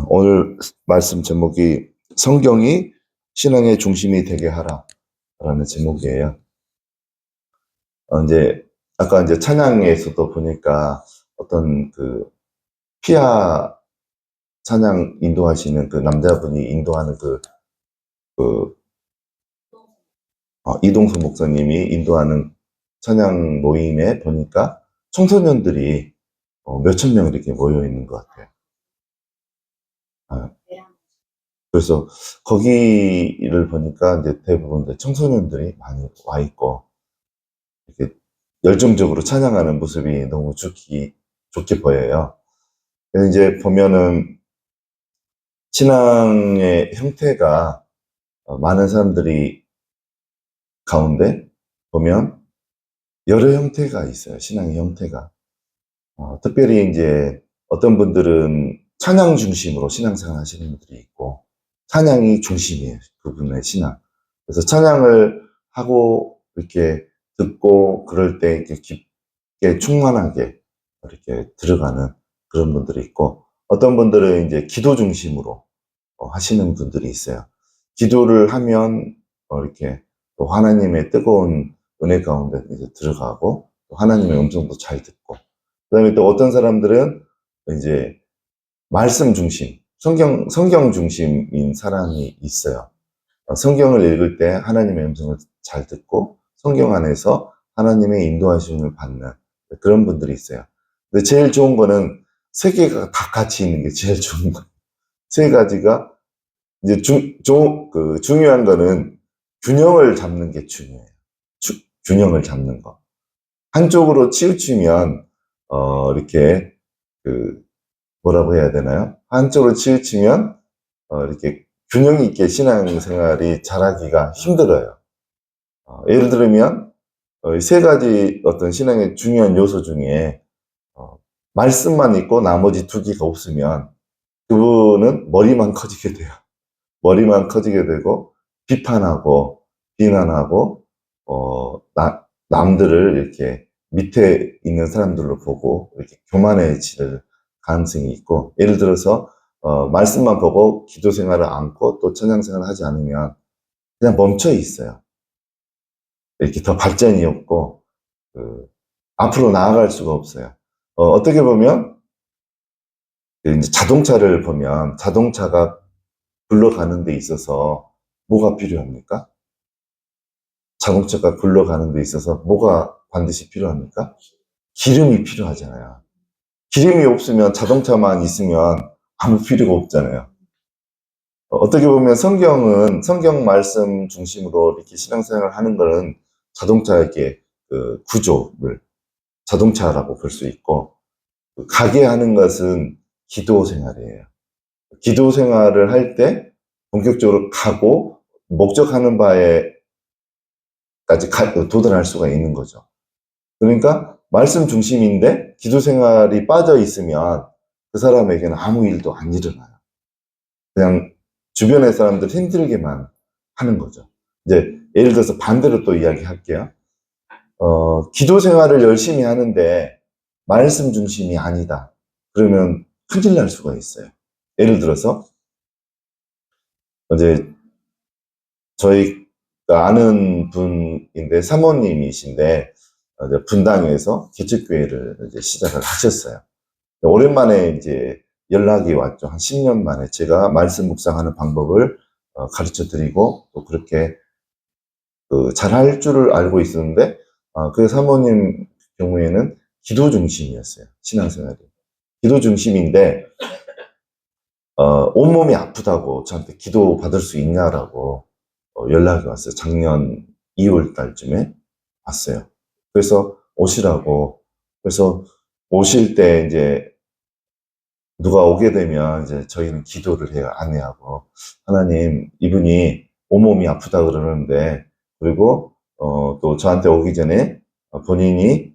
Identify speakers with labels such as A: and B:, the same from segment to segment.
A: 오늘 말씀 제목이 성경이 신앙의 중심이 되게 하라라는 제목이에요. 이제 아까 이제 찬양에서도 보니까 어떤 피아 찬양 인도하시는 그 남자분이 인도하는 그 이동수 목사님이 인도하는 찬양 모임에 보니까 청소년들이 몇천 명 이렇게 모여 있는 것 같아요. 그래서 거기를 보니까 이제 대부분 청소년들이 많이 와 있고 이렇게 열정적으로 찬양하는 모습이 너무 좋게 보여요. 그래서 이제 보면은 신앙의 형태가 많은 사람들이 가운데 보면 여러 형태가 있어요. 신앙의 형태가. 특별히 이제 어떤 분들은 찬양 중심으로 신앙생활 하시는 분들이 있고 찬양이 중심이에요. 그분의 신앙. 그래서 찬양을 하고 이렇게 듣고 그럴 때 이렇게 깊게 충만하게 이렇게 들어가는 그런 분들이 있고 어떤 분들은 이제 기도 중심으로 하시는 분들이 있어요. 기도를 하면 이렇게 또 하나님의 뜨거운 은혜 가운데 이제 들어가고 또 하나님의 음성도 잘 듣고 그다음에 또 어떤 사람들은 이제 말씀 중심, 성경 중심인 사람이 있어요. 성경을 읽을 때 하나님의 음성을 잘 듣고 성경 안에서 하나님의 인도하심을 받는 그런 분들이 있어요. 근데 제일 좋은 거는 세 개가 다 같이 있는 게 제일 좋은 거예요. 세 가지가 이제 중요한 거는 균형을 잡는 게 중요해요. 균형을 잡는 거. 한쪽으로 치우치면 이렇게 뭐라고 해야 되나요? 한쪽으로 치우치면 이렇게 균형 있게 신앙생활이 잘하기가 힘들어요. 예를 들면 세 가지 어떤 신앙의 중요한 요소 중에 말씀만 있고 나머지 두 개가 없으면 그분은 머리만 커지게 돼요. 머리만 커지게 되고 비판하고 비난하고 남들을 이렇게 밑에 있는 사람들로 보고 이렇게 교만해질 가능성이 있고 예를 들어서 말씀만 보고 기도 생활을 않고 또 찬양 생활을 하지 않으면 그냥 멈춰 있어요. 이렇게 더 발전이 없고 앞으로 나아갈 수가 없어요. 어떻게 보면 이제 자동차를 보면 자동차가 굴러가는 데 있어서 뭐가 필요합니까? 자동차가 굴러가는 데 있어서 뭐가 반드시 필요합니까? 기름이 필요하잖아요. 기름이 없으면 자동차만 있으면 아무 필요가 없잖아요. 어떻게 보면 성경 말씀 중심으로 이렇게 신앙생활을 하는 거는 자동차의 구조를 자동차라고 볼 수 있고 가게 하는 것은 기도 생활이에요. 기도 생활을 할 때 본격적으로 가고 목적하는 바에까지 도달할 수가 있는 거죠. 그러니까 말씀 중심인데 기도 생활이 빠져 있으면 그 사람에게는 아무 일도 안 일어나요. 그냥 주변의 사람들 힘들게만 하는 거죠. 이제 예를 들어서 반대로 또 이야기할게요. 기도 생활을 열심히 하는데 말씀 중심이 아니다. 그러면 큰일 날 수가 있어요. 예를 들어서 이제 저희가 아는 분인데 사모님이신데 이제 분당에서 개척교회를 이제 시작을 하셨어요. 오랜만에 이제 연락이 왔죠. 한 10년 만에 제가 말씀 묵상하는 방법을 가르쳐 드리고 또 그렇게 잘할 줄을 알고 있었는데 그 사모님 경우에는 기도 중심이었어요. 신앙생활이. 기도 중심인데 온몸이 아프다고 저한테 기도 받을 수 있냐라고 연락이 왔어요. 작년 2월 달쯤에 왔어요. 그래서 오시라고. 그래서 오실 때 이제 누가 오게 되면 이제 저희는 기도를 해요. 아내하고. 하나님, 이분이 온몸이 아프다 그러는데, 그리고, 또 저한테 오기 전에 본인이,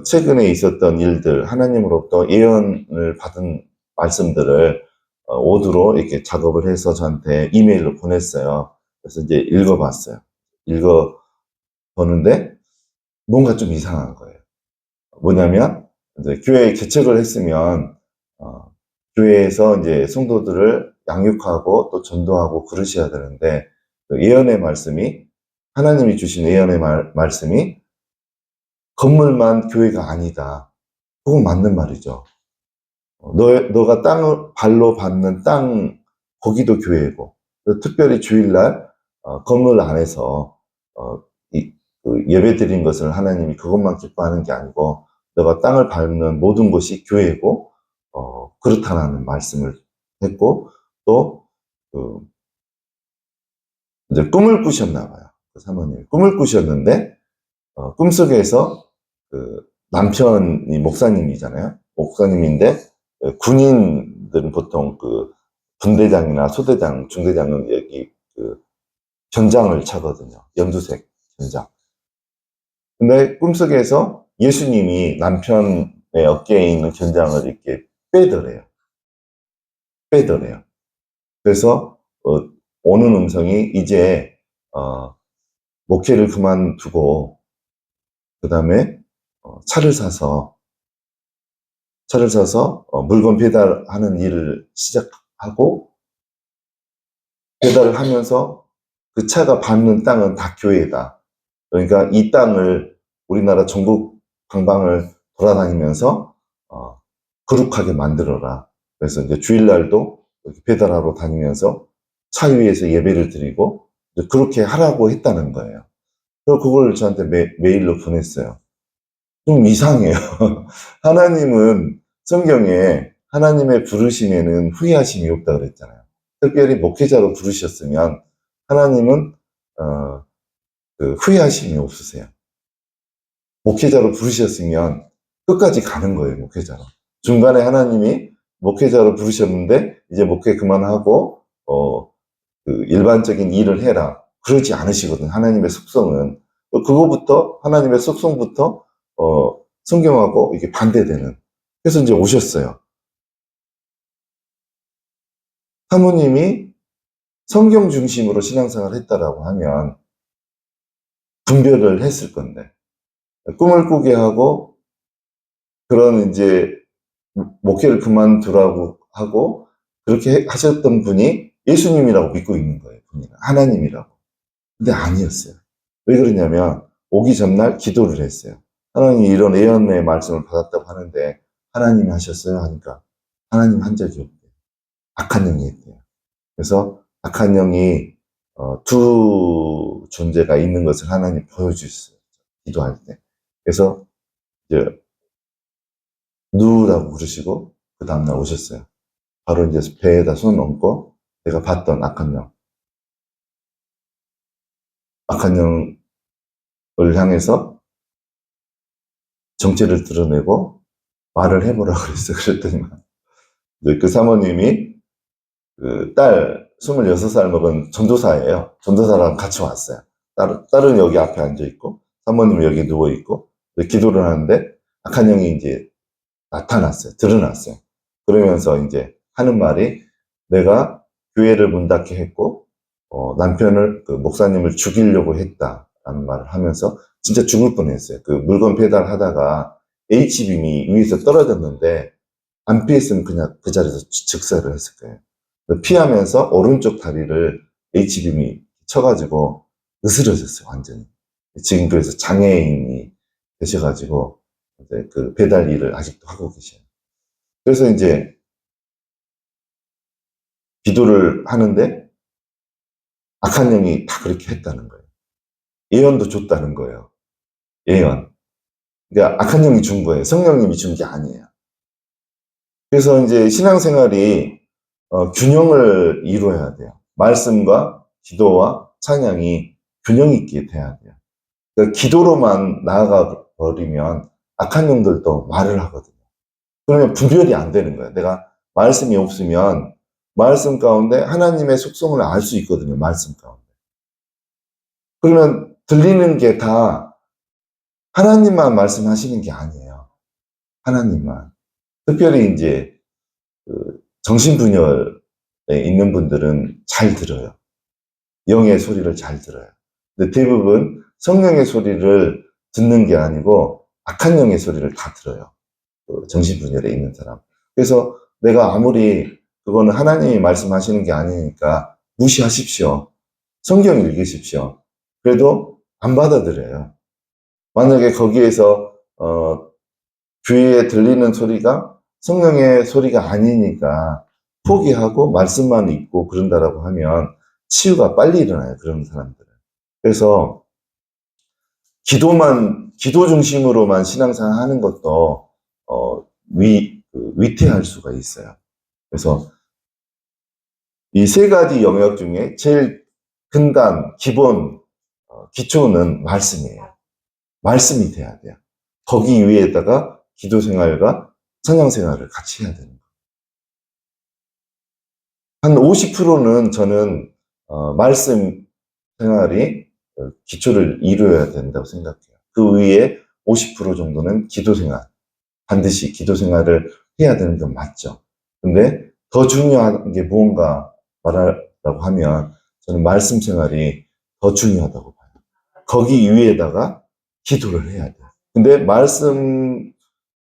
A: 최근에 있었던 일들, 하나님으로부터 예언을 받은 말씀들을, 오두로 이렇게 작업을 해서 저한테 이메일로 보냈어요. 그래서 이제 읽어봤어요. 읽어보는데, 뭔가 좀 이상한 거예요. 뭐냐면, 이제 교회 개척을 했으면, 교회에서 이제 성도들을 양육하고 또 전도하고 그러셔야 되는데, 그 예언의 말씀이, 하나님이 주신 예언의 말씀이 건물만 교회가 아니다. 그건 맞는 말이죠. 너가 땅을 발로 밟는 땅, 거기도 교회고, 특별히 주일날 건물 안에서 그 예배 드린 것을 하나님이 그것만 기뻐하는 게 아니고, 너가 땅을 밟는 모든 것이 교회고, 그렇다는 말씀을 했고, 또 이제 꿈을 꾸셨나 봐요. 그 사모님이 꿈을 꾸셨는데, 꿈속에서 남편이 목사님이잖아요. 목사님인데, 군인들은 보통 분대장이나 소대장, 중대장은 여기 견장을 차거든요. 연두색 견장. 근데 꿈속에서 예수님이 남편의 어깨에 있는 견장을 이렇게 빼더래요. 그래서 오는 음성이 이제 목회를 그만두고 그 다음에 차를 사서 물건 배달하는 일을 시작하고, 배달을 하면서 그 차가 밟는 땅은 다 교회다. 그러니까 이 땅을 우리나라 전국 방방을 돌아다니면서 거룩하게 만들어라. 그래서 이제 주일날도 배달하러 다니면서 차 위에서 예배를 드리고 그렇게 하라고 했다는 거예요. 그래서 그걸 저한테 메일로 보냈어요. 좀 이상해요. 하나님은 성경에 하나님의 부르심에는 후회하심이 없다 그랬잖아요. 특별히 목회자로 부르셨으면 하나님은 후회하심이 없으세요. 목회자로 부르셨으면 끝까지 가는 거예요, 목회자로. 중간에 하나님이 목회자로 부르셨는데 이제 목회 그만하고 일반적인 일을 해라, 그러지 않으시거든. 하나님의 속성은 그거부터, 하나님의 속성부터 성경하고 이게 반대되는. 그래서 이제 오셨어요. 사모님이 성경 중심으로 신앙생활을 했다라고 하면 분별을 했을 건데, 꿈을 꾸게 하고 그런 이제 목회를 그만두라고 하고 그렇게 하셨던 분이 예수님이라고 믿고 있는 거예요. 본인은 하나님이라고. 근데 아니었어요. 왜 그러냐면 오기 전날 기도를 했어요. 하나님이 이런 예언의 말씀을 받았다고 하는데 하나님이 하셨어요? 하니까 하나님 한 적이 없대요. 악한 영이 있대요. 그래서 악한 영이 두 존재가 있는 것을 하나님 보여주셨어요. 기도할 때. 그래서 이제 누라고 부르시고 그 다음날 오셨어요. 바로 이제 배에다 손 얹고 내가 봤던 악한 영을 향해서 정체를 드러내고 말을 해보라 그랬어요. 그랬더니 그 사모님이 딸 26살 먹은 전도사예요. 전도사랑 같이 왔어요. 딸은 여기 앞에 앉아있고 사모님은 여기 누워있고 기도를 하는데 악한 영이 이제 나타났어요. 드러났어요. 그러면서 이제 하는 말이, 내가 교회를 문 닫게 했고 남편을, 목사님을 죽이려고 했다라는 말을 하면서 진짜 죽을 뻔했어요. 물건 배달하다가 H빔이 위에서 떨어졌는데 안 피했으면 그냥 그 자리에서 즉사를 했을 거예요. 피하면서 오른쪽 다리를 H빔이 쳐가지고 으스러졌어요, 완전히. 지금 그래서 장애인이 되셔가지고 이제 배달 일을 아직도 하고 계셔요. 그래서 이제 기도를 하는데 악한 영이 다 그렇게 했다는 거예요. 예언도 줬다는 거예요. 예언. 그러니까 악한 영이 준 거예요. 성령님이 준 게 아니에요. 그래서 이제 신앙생활이 균형을 이루어야 돼요. 말씀과 기도와 찬양이 균형 있게 돼야 돼요. 그러니까 기도로만 나아가 버리면 악한 영들도 말을 하거든요. 그러면 분별이 안 되는 거예요. 내가 말씀이 없으면 말씀 가운데 하나님의 속성을 알 수 있거든요. 말씀 가운데. 그러면 들리는 게 다 하나님만 말씀하시는 게 아니에요. 하나님만. 특별히 이제 정신분열에 있는 분들은 잘 들어요. 영의 소리를 잘 들어요. 근데 대부분 성령의 소리를 듣는 게 아니고 악한 영의 소리를 다 들어요. 정신분열에 있는 사람. 그래서 내가 아무리 그거는 하나님이 말씀하시는 게 아니니까 무시하십시오. 성경 읽으십시오. 그래도 안 받아들여요. 만약에 거기에서 귀에 들리는 소리가 성령의 소리가 아니니까 포기하고 말씀만 읽고 그런다라고 하면 치유가 빨리 일어나요. 그런 사람들은. 그래서 기도 중심으로만 신앙생활 하는 것도 위태할 수가 있어요. 그래서 이 세 가지 영역 중에 제일 근간, 기본, 기초는 말씀이에요. 말씀이 돼야 돼요. 거기 위에다가 기도 생활과 찬양 생활을 같이 해야 되는 거예요. 한 50%는 저는 말씀 생활이 기초를 이루어야 된다고 생각해요. 그 위에 50% 정도는 기도 생활, 반드시 기도 생활을 해야 되는 건 맞죠. 근데 더 중요한 게 무언가 말하라고 하면 저는 말씀 생활이 더 중요하다고 봐요. 거기 위에다가 기도를 해야 돼요. 근데 말씀을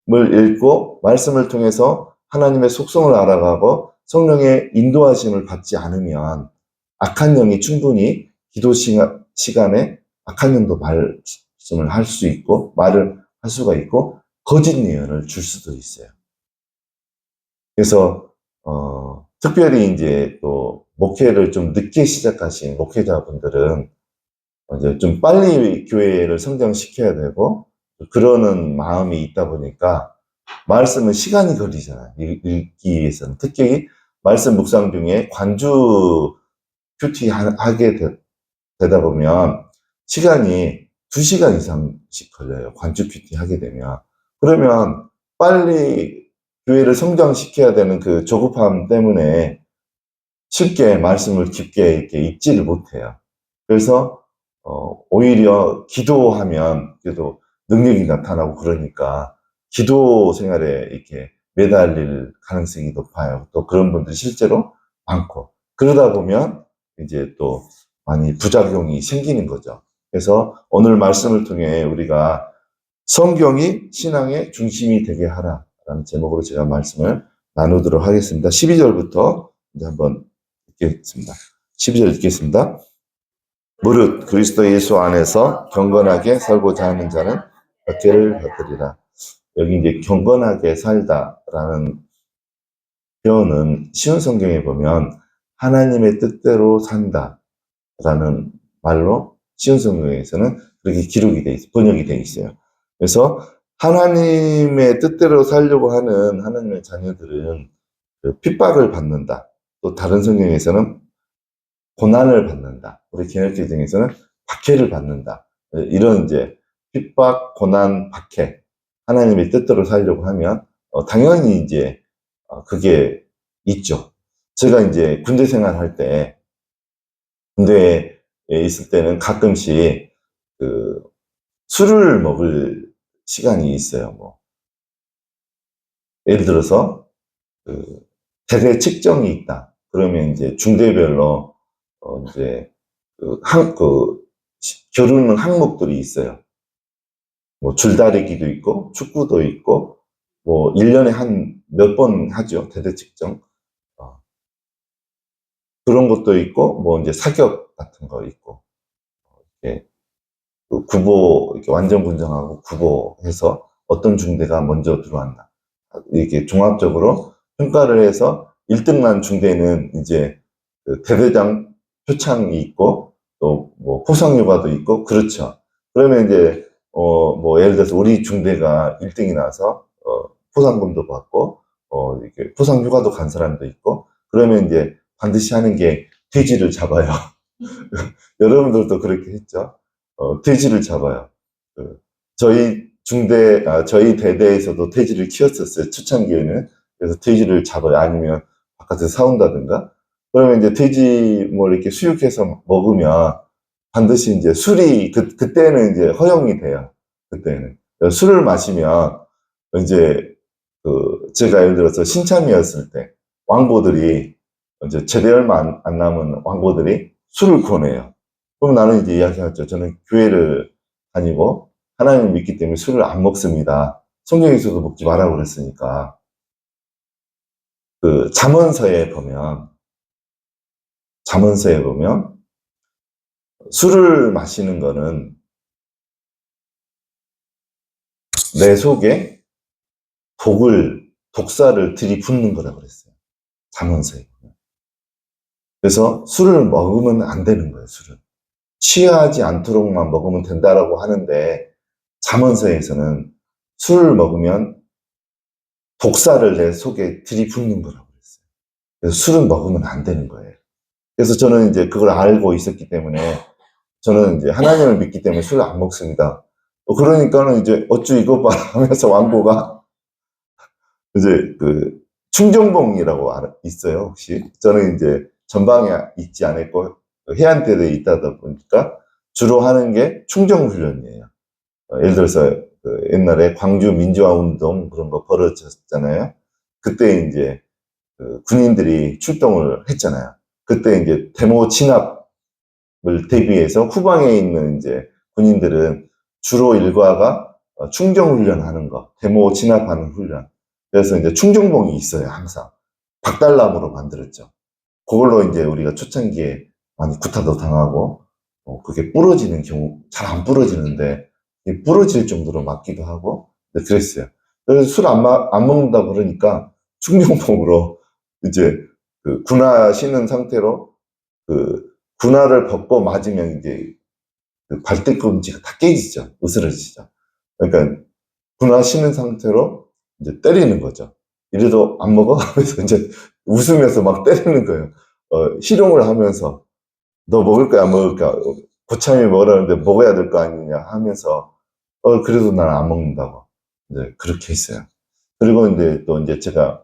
A: 읽고 말씀을 통해서 하나님의 속성을 알아가고 성령의 인도하심을 받지 않으면 악한 영이 충분히 기도 시간에 악한 영도 말씀을 할 수 있고 말을 할 수가 있고 거짓 예언을 줄 수도 있어요. 그래서 특별히 이제 또 목회를 좀 늦게 시작하신 목회자분들은 이제 좀 빨리 교회를 성장시켜야 되고 그러는 마음이 있다 보니까 말씀은 시간이 걸리잖아요. 읽기 위해서는. 특히 말씀 묵상 중에 관주 큐티 하게 되다 보면 시간이 2시간 이상씩 걸려요. 관주 큐티 하게 되면. 그러면 빨리 교회를 성장시켜야 되는 그 조급함 때문에 쉽게 말씀을 깊게 이렇게 읽지를 못해요. 그래서 오히려 기도하면 그래도 능력이 나타나고 그러니까 기도 생활에 이렇게 매달릴 가능성이 높아요. 또 그런 분들이 실제로 많고 그러다 보면 이제 또 많이 부작용이 생기는 거죠. 그래서 오늘 말씀을 통해 우리가 성경이 신앙의 중심이 되게 하라라는 제목으로 제가 말씀을 나누도록 하겠습니다. 12절부터 이제 한번 읽겠습니다. 12절 읽겠습니다. 무릇 그리스도 예수 안에서 경건하게 살고자 하는 자는 박해를 받으리라. 여기 이제 경건하게 살다라는 표현은 쉬운 성경에 보면 하나님의 뜻대로 산다라는 말로 쉬운 성경에서는 그렇게 기록이 돼 있어요. 번역이 돼 있어요. 그래서 하나님의 뜻대로 살려고 하는 하나님의 자녀들은 그 핍박을 받는다. 또 다른 성경에서는 고난을 받는다. 우리 개혁기 등에서는 박해를 받는다. 이런 이제 핍박, 고난, 박해. 하나님의 뜻대로 살려고 하면 당연히 이제 그게 있죠. 제가 이제 군대 생활할 때 군대에 있을 때는 가끔씩 그 술을 먹을 시간이 있어요. 뭐 예를 들어서 그 대대 측정이 있다. 그러면 이제 중대별로 이제 겨루는 항목들이 있어요. 뭐 줄다리기도 있고 축구도 있고 뭐 1년에 한 몇 번 하죠. 대대 측정. 그런 것도 있고 뭐 이제 사격 같은 거 있고 이렇게 그 구보 이렇게 완전 군정하고 구보해서 어떤 중대가 먼저 들어왔나 이렇게 종합적으로 평가를 해서 1등 난 중대는 이제 그 대대장 표창이 있고 또 뭐 포상휴가도 있고 그렇죠. 그러면 이제 뭐 예를 들어서 우리 중대가 1등이 나서 포상금도 받고 이렇게 포상휴가도 간 사람도 있고 그러면 이제 반드시 하는 게 돼지를 잡아요. 여러분들도 그렇게 했죠. 돼지를 잡아요. 저희 저희 대대에서도 돼지를 키웠었어요. 초창기에는. 그래서 돼지를 잡아요. 아니면 바깥에서 사온다든가. 그러면 이제 돼지 뭐 이렇게 수육해서 먹으면 반드시 이제 술이, 그때는 이제 허용이 돼요. 그때는. 술을 마시면 이제 제가 예를 들어서 신참이었을 때 왕보들이 이제 제대 얼마 안 남은 왕보들이 술을 권해요. 그럼 나는 이제 이야기하죠. 저는 교회를 다니고 하나님을 믿기 때문에 술을 안 먹습니다. 성경에서도 먹지 마라고 그랬으니까. 그 잠언서에 보면 술을 마시는 거는 내 속에 독사를 들이붓는 거라고 그랬어요. 잠언서에 보면. 그래서 술을 먹으면 안 되는 거예요, 술은. 취하지 않도록만 먹으면 된다라고 하는데, 잠언서에서는 술을 먹으면 독사를 내 속에 들이붓는 거라고 그랬어요. 그래서 술은 먹으면 안 되는 거예요. 그래서 저는 이제 그걸 알고 있었기 때문에, 저는 이제 하나님을 믿기 때문에 술을 안 먹습니다. 그러니까는 이제 어쭈 이거 봐 하면서 왕고가 이제 그 충정봉이라고 있어요, 혹시? 저는 이제 전방에 있지 않았고 해안대에 있다 보니까 주로 하는 게 충정훈련이에요. 예를 들어서 그 옛날에 광주 민주화 운동 그런 거 벌어졌잖아요. 그때 이제 그 군인들이 출동을 했잖아요. 그때 이제 데모 진압을 대비해서 후방에 있는 이제 군인들은 주로 일과가 충정훈련하는 거, 데모 진압하는 훈련. 그래서 이제 충정봉이 있어요, 항상. 박달나무로 만들었죠. 그걸로 이제 우리가 초창기에 많이 구타도 당하고, 그게 부러지는 경우, 잘 안 부러지는데, 부러질 정도로 맞기도 하고, 그랬어요. 그래서 술 안 먹는다 그러니까, 충정봉으로 이제 그 군화 신은 상태로, 그 군화를 벗고 맞으면 이제 그 발뒤꿈치가 다 깨지죠. 으스러지죠. 그러니까 군화 신은 상태로 이제 때리는 거죠. 이래도 안 먹어? 하면서 이제 웃으면서 막 때리는 거예요. 희롱을 하면서 너 먹을 거야, 안 먹을 거야? 고참이 먹으라는데 먹어야 될 거 아니냐 하면서 그래도 난 안 먹는다고 이제 그렇게 했어요. 그리고 이제 또 이제 제가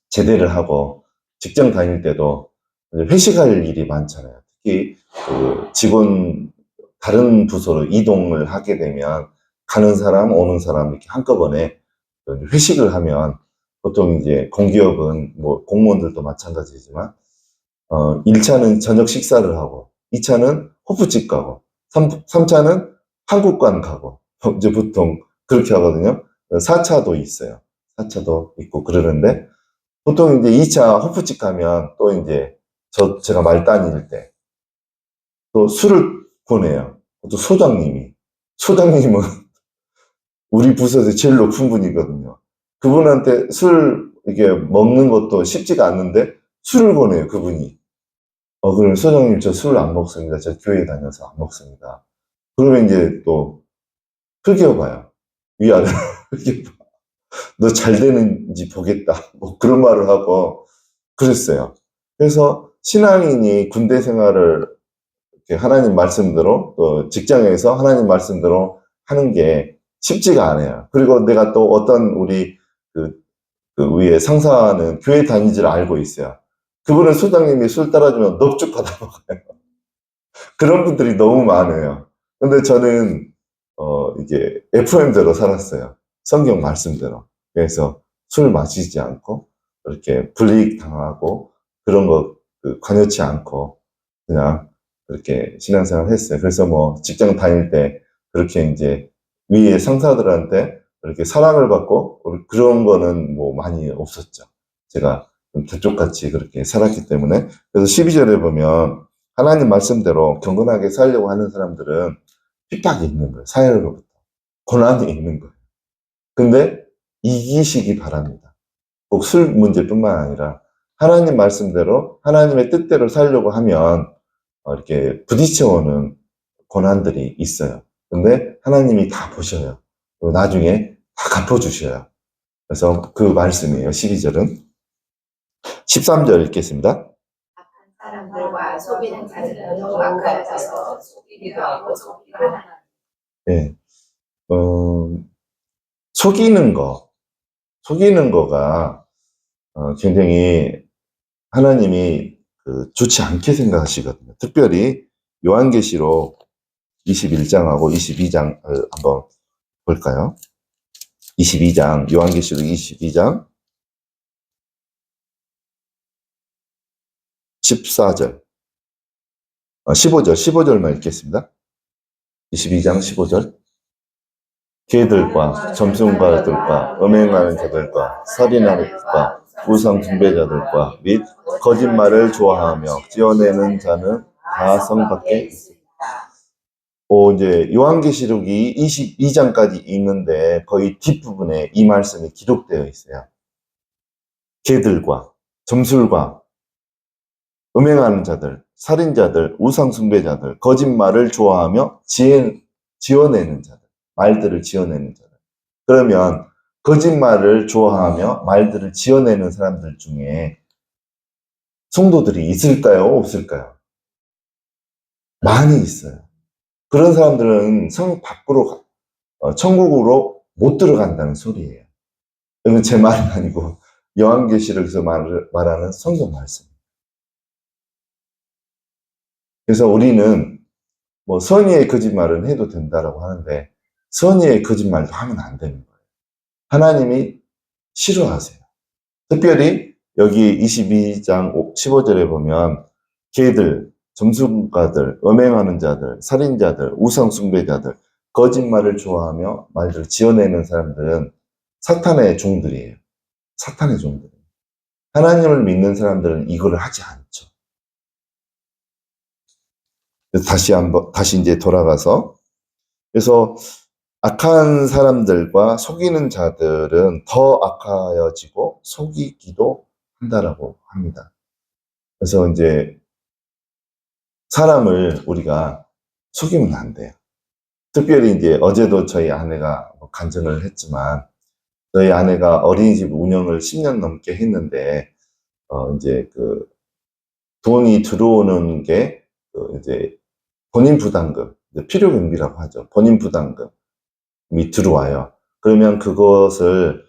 A: 제대를 하고 직장 다닐 때도 회식할 일이 많잖아요. 특히 그 직원 다른 부서로 이동을 하게 되면 가는 사람, 오는 사람 이렇게 한꺼번에 회식을 하면 보통 이제 공기업은 뭐 공무원들도 마찬가지지만 1차는 저녁 식사를 하고 2차는 호프집 가고 3차는 한국관 가고 이제 보통 그렇게 하거든요. 4차도 있어요. 4차도 있고 그러는데 보통 이제 2차 호프집 가면 또 이제 제가 말 다닐 때 또 술을 보내요. 또 소장님은 우리 부서에서 제일 높은 분이거든요. 그분한테 술 이게 먹는 것도 쉽지가 않는데 술을 보내요, 그분이. 그럼 소장님 저 술 안 먹습니다. 저 교회 다녀서 안 먹습니다. 그러면 이제 또 흘겨봐요. 위아래로 흘겨봐. 너 잘 되는지 보겠다. 뭐 그런 말을 하고 그랬어요. 그래서 신앙인이 군대 생활을 이렇게 하나님 말씀대로 또 직장에서 하나님 말씀대로 하는 게 쉽지가 않아요. 그리고 내가 또 어떤 우리 그 위에 상사는 교회 다니지를 알고 있어요. 그분은 소장님이 술 따라주면 넙죽 받아먹어요. 그런 분들이 너무 많아요. 근데 저는 이게 FM대로 살았어요. 성경 말씀대로. 그래서 술 마시지 않고 이렇게 불이익 당하고 그런 거 관여치 않고 그냥 그렇게 신앙생활을 했어요. 그래서 뭐 직장 다닐 때 그렇게 이제 위에 상사들한테 이렇게 사랑을 받고 그런 거는 뭐 많이 없었죠. 제가 저쪽같이 그렇게 살았기 때문에. 그래서 12절에 보면 하나님 말씀대로 경건하게 살려고 하는 사람들은 핍박이 있는 거예요. 사회로부터. 고난이 있는 거예요. 근데 이기시기 바랍니다. 꼭 술 문제뿐만 아니라 하나님 말씀대로 하나님의 뜻대로 살려고 하면 이렇게 부딪혀오는 고난들이 있어요. 근데 하나님이 다 보셔요. 나중에 다 갚아주셔요. 그래서 그 말씀이에요. 12절은. 13절 읽겠습니다.
B: 사람들과 속이는 자들은 더욱 악하여져서 속이기도 하고 속이기도 하나니.
A: 네. 속이는 거가 굉장히 하나님이 좋지 않게 생각하시거든요. 특별히 요한계시록 21장하고 22장을 한번 볼까요? 22장, 요한계시록 22장 14절, 15절만 읽겠습니다. 22장 15절. 개들과 점순가들과 음행하는 자들과 살인하는 자들과 우상 숭배자들과 및 거짓말을 좋아하며 지어내는 자는 다 성 밖에 있습니다. 이제 요한계시록이 22장까지 있는데 거의 뒷부분에 이 말씀이 기록되어 있어요. 개들과 점술과 음행하는 자들, 살인자들, 우상 숭배자들, 거짓말을 좋아하며 지어내는 자들, 말들을 지어내는 자들. 그러면 거짓말을 좋아하며 말들을 지어내는 사람들 중에 성도들이 있을까요? 없을까요? 많이 있어요. 그런 사람들은 성 밖으로, 천국으로 못 들어간다는 소리예요. 이건 제 말이 아니고 요한계시록에서 말하는 성경 말씀. 그래서 우리는 뭐 선의의 거짓말은 해도 된다라고 하는데 선의의 거짓말도 하면 안 되는 거예요. 하나님이 싫어하세요. 특별히 여기 22장 15절에 보면 개들, 점술가들, 음행하는 자들, 살인자들, 우상 숭배자들, 거짓말을 좋아하며 말들을 지어내는 사람들은 사탄의 종들이에요. 사탄의 종들이에요. 하나님을 믿는 사람들은 이거를 하지 않죠. 다시 이제 돌아가서 그래서 악한 사람들과 속이는 자들은 더 악하여지고 속이기도 한다라고 합니다. 그래서 이제 사람을 우리가 속이면 안 돼요. 특별히 이제 어제도 저희 아내가 간증을 했지만 저희 아내가 어린이집 운영을 10년 넘게 했는데 이제 그 돈이 들어오는 게 이제 본인 부담금, 필요 경비라고 하죠. 본인 부담금이 들어와요. 그러면 그것을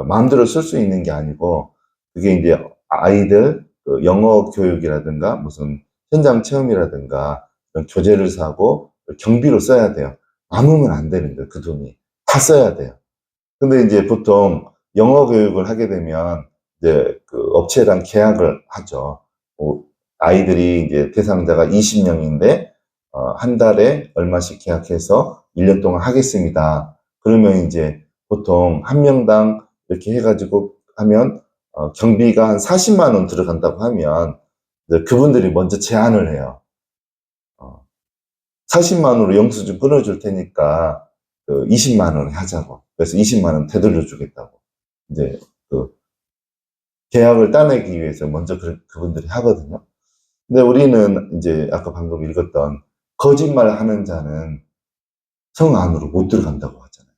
A: 마음대로 쓸 수 있는 게 아니고 그게 이제 아이들 그 영어 교육이라든가 무슨 현장 체험이라든가 그런 교재를 사고 경비로 써야 돼요. 남으면 안 되는 거예요. 그 돈이 다 써야 돼요. 근데 이제 보통 영어 교육을 하게 되면 이제 그 업체랑 계약을 하죠. 아이들이 이제 대상자가 20명인데 한 달에 얼마씩 계약해서 1년 동안 하겠습니다. 그러면 이제 보통 한 명당 이렇게 해가지고 하면 경비가 한 40만 원 들어간다고 하면 이제 그분들이 먼저 제안을 해요. 40만 원으로 영수증 끊어줄 테니까 그 20만 원에 하자고. 그래서 20만 원 되돌려 주겠다고. 이제 그 계약을 따내기 위해서 먼저 그분들이 하거든요. 근데 우리는 이제 아까 방금 읽었던 거짓말 하는 자는 성 안으로 못 들어간다고 하잖아요.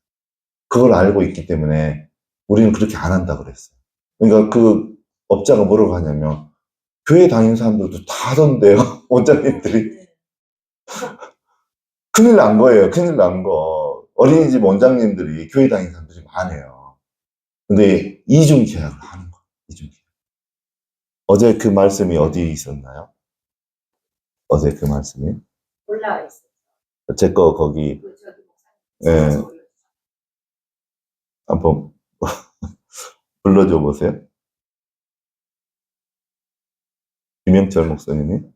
A: 그걸 알고 있기 때문에 우리는 그렇게 안 한다고 그랬어요. 그러니까 그 업자가 뭐라고 하냐면 교회 다니는 사람들도 다 하던데요. 원장님들이. 큰일 난 거예요. 큰일 난 거. 어린이집 원장님들이 교회 다니는 사람들이 많아요. 근데 이중 계약을 하는 거예요. 이중 계약. 어제 그 말씀이 어디에 있었나요? 어제 그 말씀이?
B: 올라와 있어요.
A: 제 거 거기,
B: 저기
A: 예,
B: 목사님.
A: 한번 불러줘 보세요. 김영철 목사님이.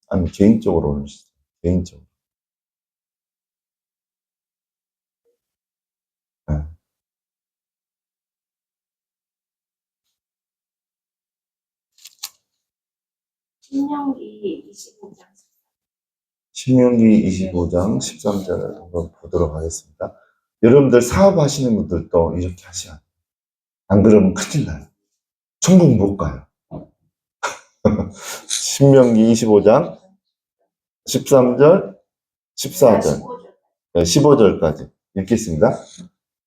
A: 아니, 개인적으로 올리시죠. 개인적으로. 예.
B: 신명기 25장.
A: 신명기 25장 13절을 한번 보도록 하겠습니다. 여러분들 사업하시는 분들도 이렇게 하셔야 돼요. 안 그러면 큰일 나요. 천국 못 가요. 신명기 25장 13절, 14절, 15절까지 읽겠습니다.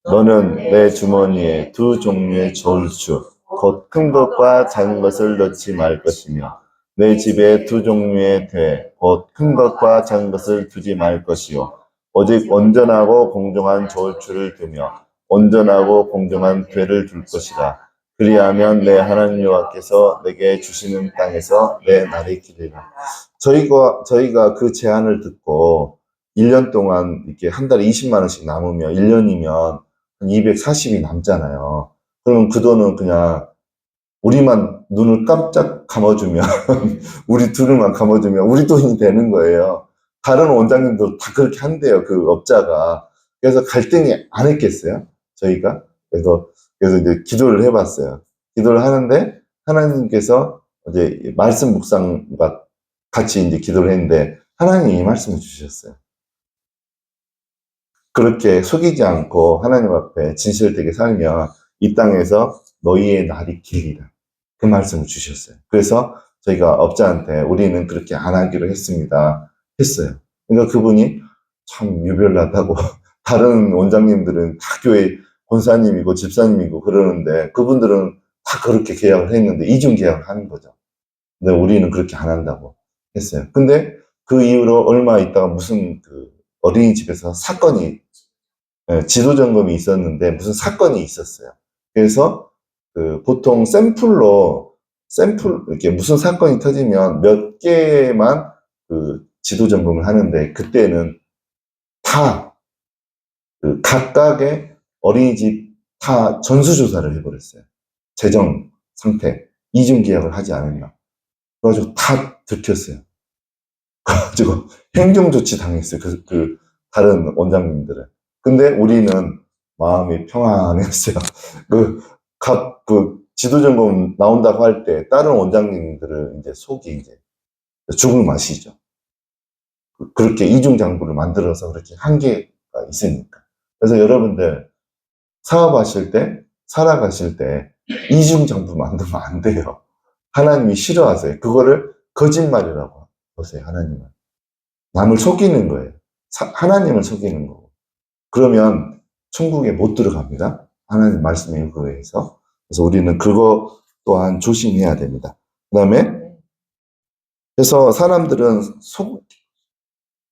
A: 너는 내 주머니에 두 종류의 저울추, 곧 큰 것과 작은 것을 넣지 말 것이며 내 집에 두 종류의 대, 곧 큰 것과 작은 것을 두지 말 것이요 오직 온전하고 공정한 저울추를 두며 온전하고 공정한 되를 둘 것이라. 그리하면 내 하나님 여호와께서 내게 주시는 땅에서 내 날이 길리라. 저희가 그 제안을 듣고 1년 동안 이렇게 한 달에 20만 원씩 남으면 1년이면 한 240이 남잖아요. 그러면 그 돈은 그냥 우리만 눈을 깜짝 감아주면, 우리 둘만 감아주면 우리 돈이 되는 거예요. 다른 원장님도 다 그렇게 한대요, 그 업자가. 그래서 갈등이 안 했겠어요, 저희가. 그래서 이제 기도를 해봤어요. 기도를 하는데, 하나님께서 이제 말씀 묵상과 같이 이제 기도를 했는데, 하나님이 이 말씀을 주셨어요. 그렇게 속이지 않고 하나님 앞에 진실되게 살면 이 땅에서 너희의 날이 길이라. 그 말씀을 주셨어요. 그래서 저희가 업자한테 우리는 그렇게 안 하기로 했습니다. 했어요. 그러니까 그분이 참 유별나다고 다른 원장님들은 다 교회 권사님이고 집사님이고 그러는데 그분들은 다 그렇게 계약을 했는데 이중 계약을 하는 거죠. 근데 우리는 그렇게 안 한다고 했어요. 근데 그 이후로 얼마 있다가 무슨 그 어린이집에서 사건이 지도 점검이 있었는데 무슨 사건이 있었어요. 그래서 그 보통 이렇게 무슨 사건이 터지면 몇 개만 그 지도 점검을 하는데 그때는 다 그 각각의 어린이집 다 전수조사를 해버렸어요. 재정 상태, 이중 계약을 하지 않았나. 그래가지고 다 들켰어요. 그래가지고 행정조치 당했어요. 그 다른 원장님들은. 근데 우리는 마음이 평안했어요. 그 지도점검 나온다고 할 때 다른 원장님들은 이제 속이 이제 죽을 맛이죠. 그렇게 이중장부를 만들어서 그렇게 한계가 있으니까. 그래서 여러분들 사업하실 때, 살아가실 때 이중장부 만들면 안 돼요. 하나님이 싫어하세요. 그거를 거짓말이라고 보세요, 하나님은. 남을 속이는 거예요. 하나님을 속이는 거고. 그러면 천국에 못 들어갑니다. 하나님 말씀에 의해서. 그래서 우리는 그거 또한 조심해야 됩니다. 그 다음에, 그래서 사람들은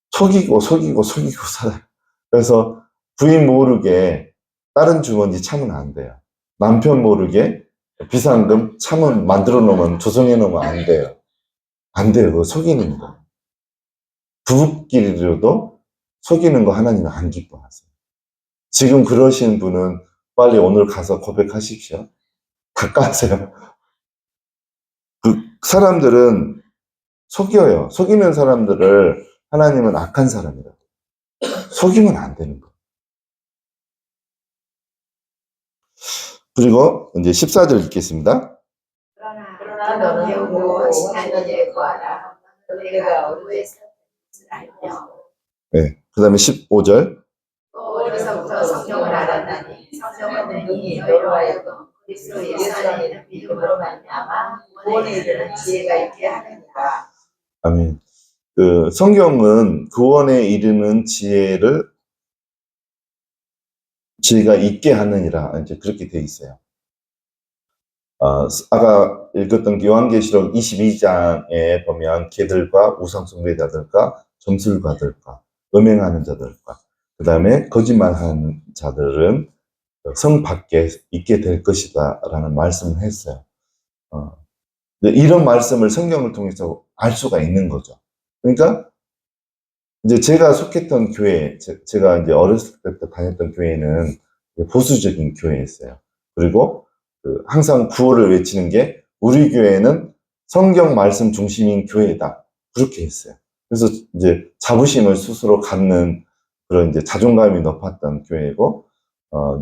A: 속이고 살아요. 그래서 부인 모르게 다른 주머니 참으면 안 돼요. 남편 모르게 비상금 참은 만들어 놓으면 조성해 놓으면 안 돼요. 안 돼요. 그거 속이는 거. 부부끼리로도 속이는 거 하나님은 안 기뻐하세요. 지금 그러신 분은 빨리 오늘 가서 고백하십시오. 다 까세요. 그 사람들은 속여요. 속이는 사람들을 하나님은 악한 사람이라고. 속이면 안 되는 거. 그리고 이제 14절 읽겠습니다.
B: 그러나 너는 배우고 지난 일에 구하라. 내가 어디에서 알며
A: 네. 그 다음에 15절.
B: 또 어디서부터 성경을 알았나니 성경은 능히 너희로 하여금 그리스도 예수 안에 있는 믿음으로 말미암아 구원에 이르는 지혜가 있게 하느니라.
A: 아멘. 그 성경은 구원에 이르는 지혜가 있게 하느니라 이제 그렇게 돼 있어요. 아까 읽었던 요한계시록 22장에 보면 개들과 우상숭배자들과 점술가들과 음행하는 자들과 그 다음에 거짓말하는 자들은 성 밖에 있게 될 것이다 라는 말씀을 했어요. 이런 말씀을 성경을 통해서 알 수가 있는 거죠. 그러니까 이제 제가 속했던 교회, 제가 이제 어렸을 때부터 다녔던 교회는 보수적인 교회였어요. 그리고 항상 구호를 외치는 게 우리 교회는 성경 말씀 중심인 교회다. 그렇게 했어요. 그래서 이제 자부심을 스스로 갖는 그런 이제 자존감이 높았던 교회고,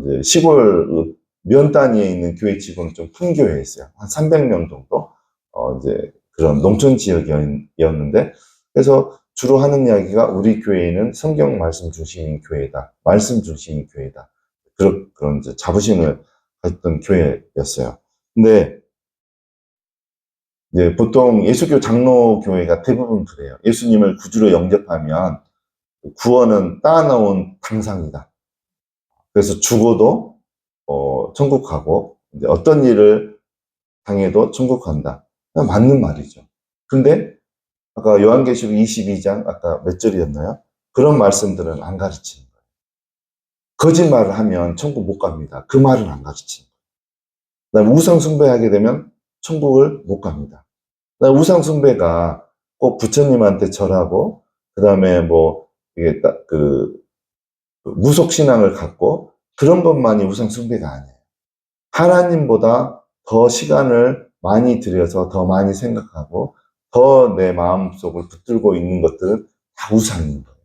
A: 이제 시골 면 단위에 있는 교회 치고는 좀 큰 교회였어요. 한 300명 정도, 이제 그런 농촌 지역이었는데, 그래서 주로 하는 이야기가 우리 교회는 성경 말씀 중심인 교회다. 말씀 중심인 교회다. 그런 이제 자부심을 했던 교회였어요. 근데 이제 보통 예수교 장로교회가 대부분 그래요. 예수님을 구주로 영접하면 구원은 따놓은 당상이다. 그래서 죽어도 천국 가고 이제 어떤 일을 당해도 천국 간다. 맞는 말이죠. 근데 아까 요한계시록 22장 아까 몇 절이었나요? 그런 말씀들은 안 가르치는 거예요. 거짓말을 하면 천국 못 갑니다. 그 말은 안 가르치는 거예요. 그다음에 우상 숭배하게 되면 천국을 못 갑니다. 그다음에 우상 숭배가 꼭 부처님한테 절하고 그다음에 뭐 이게 그 무속 신앙을 갖고 그런 것만이 우상 숭배가 아니에요. 하나님보다 더 시간을 많이 들여서 더 많이 생각하고 더 내 마음속을 붙들고 있는 것들은 다 우상인 거예요.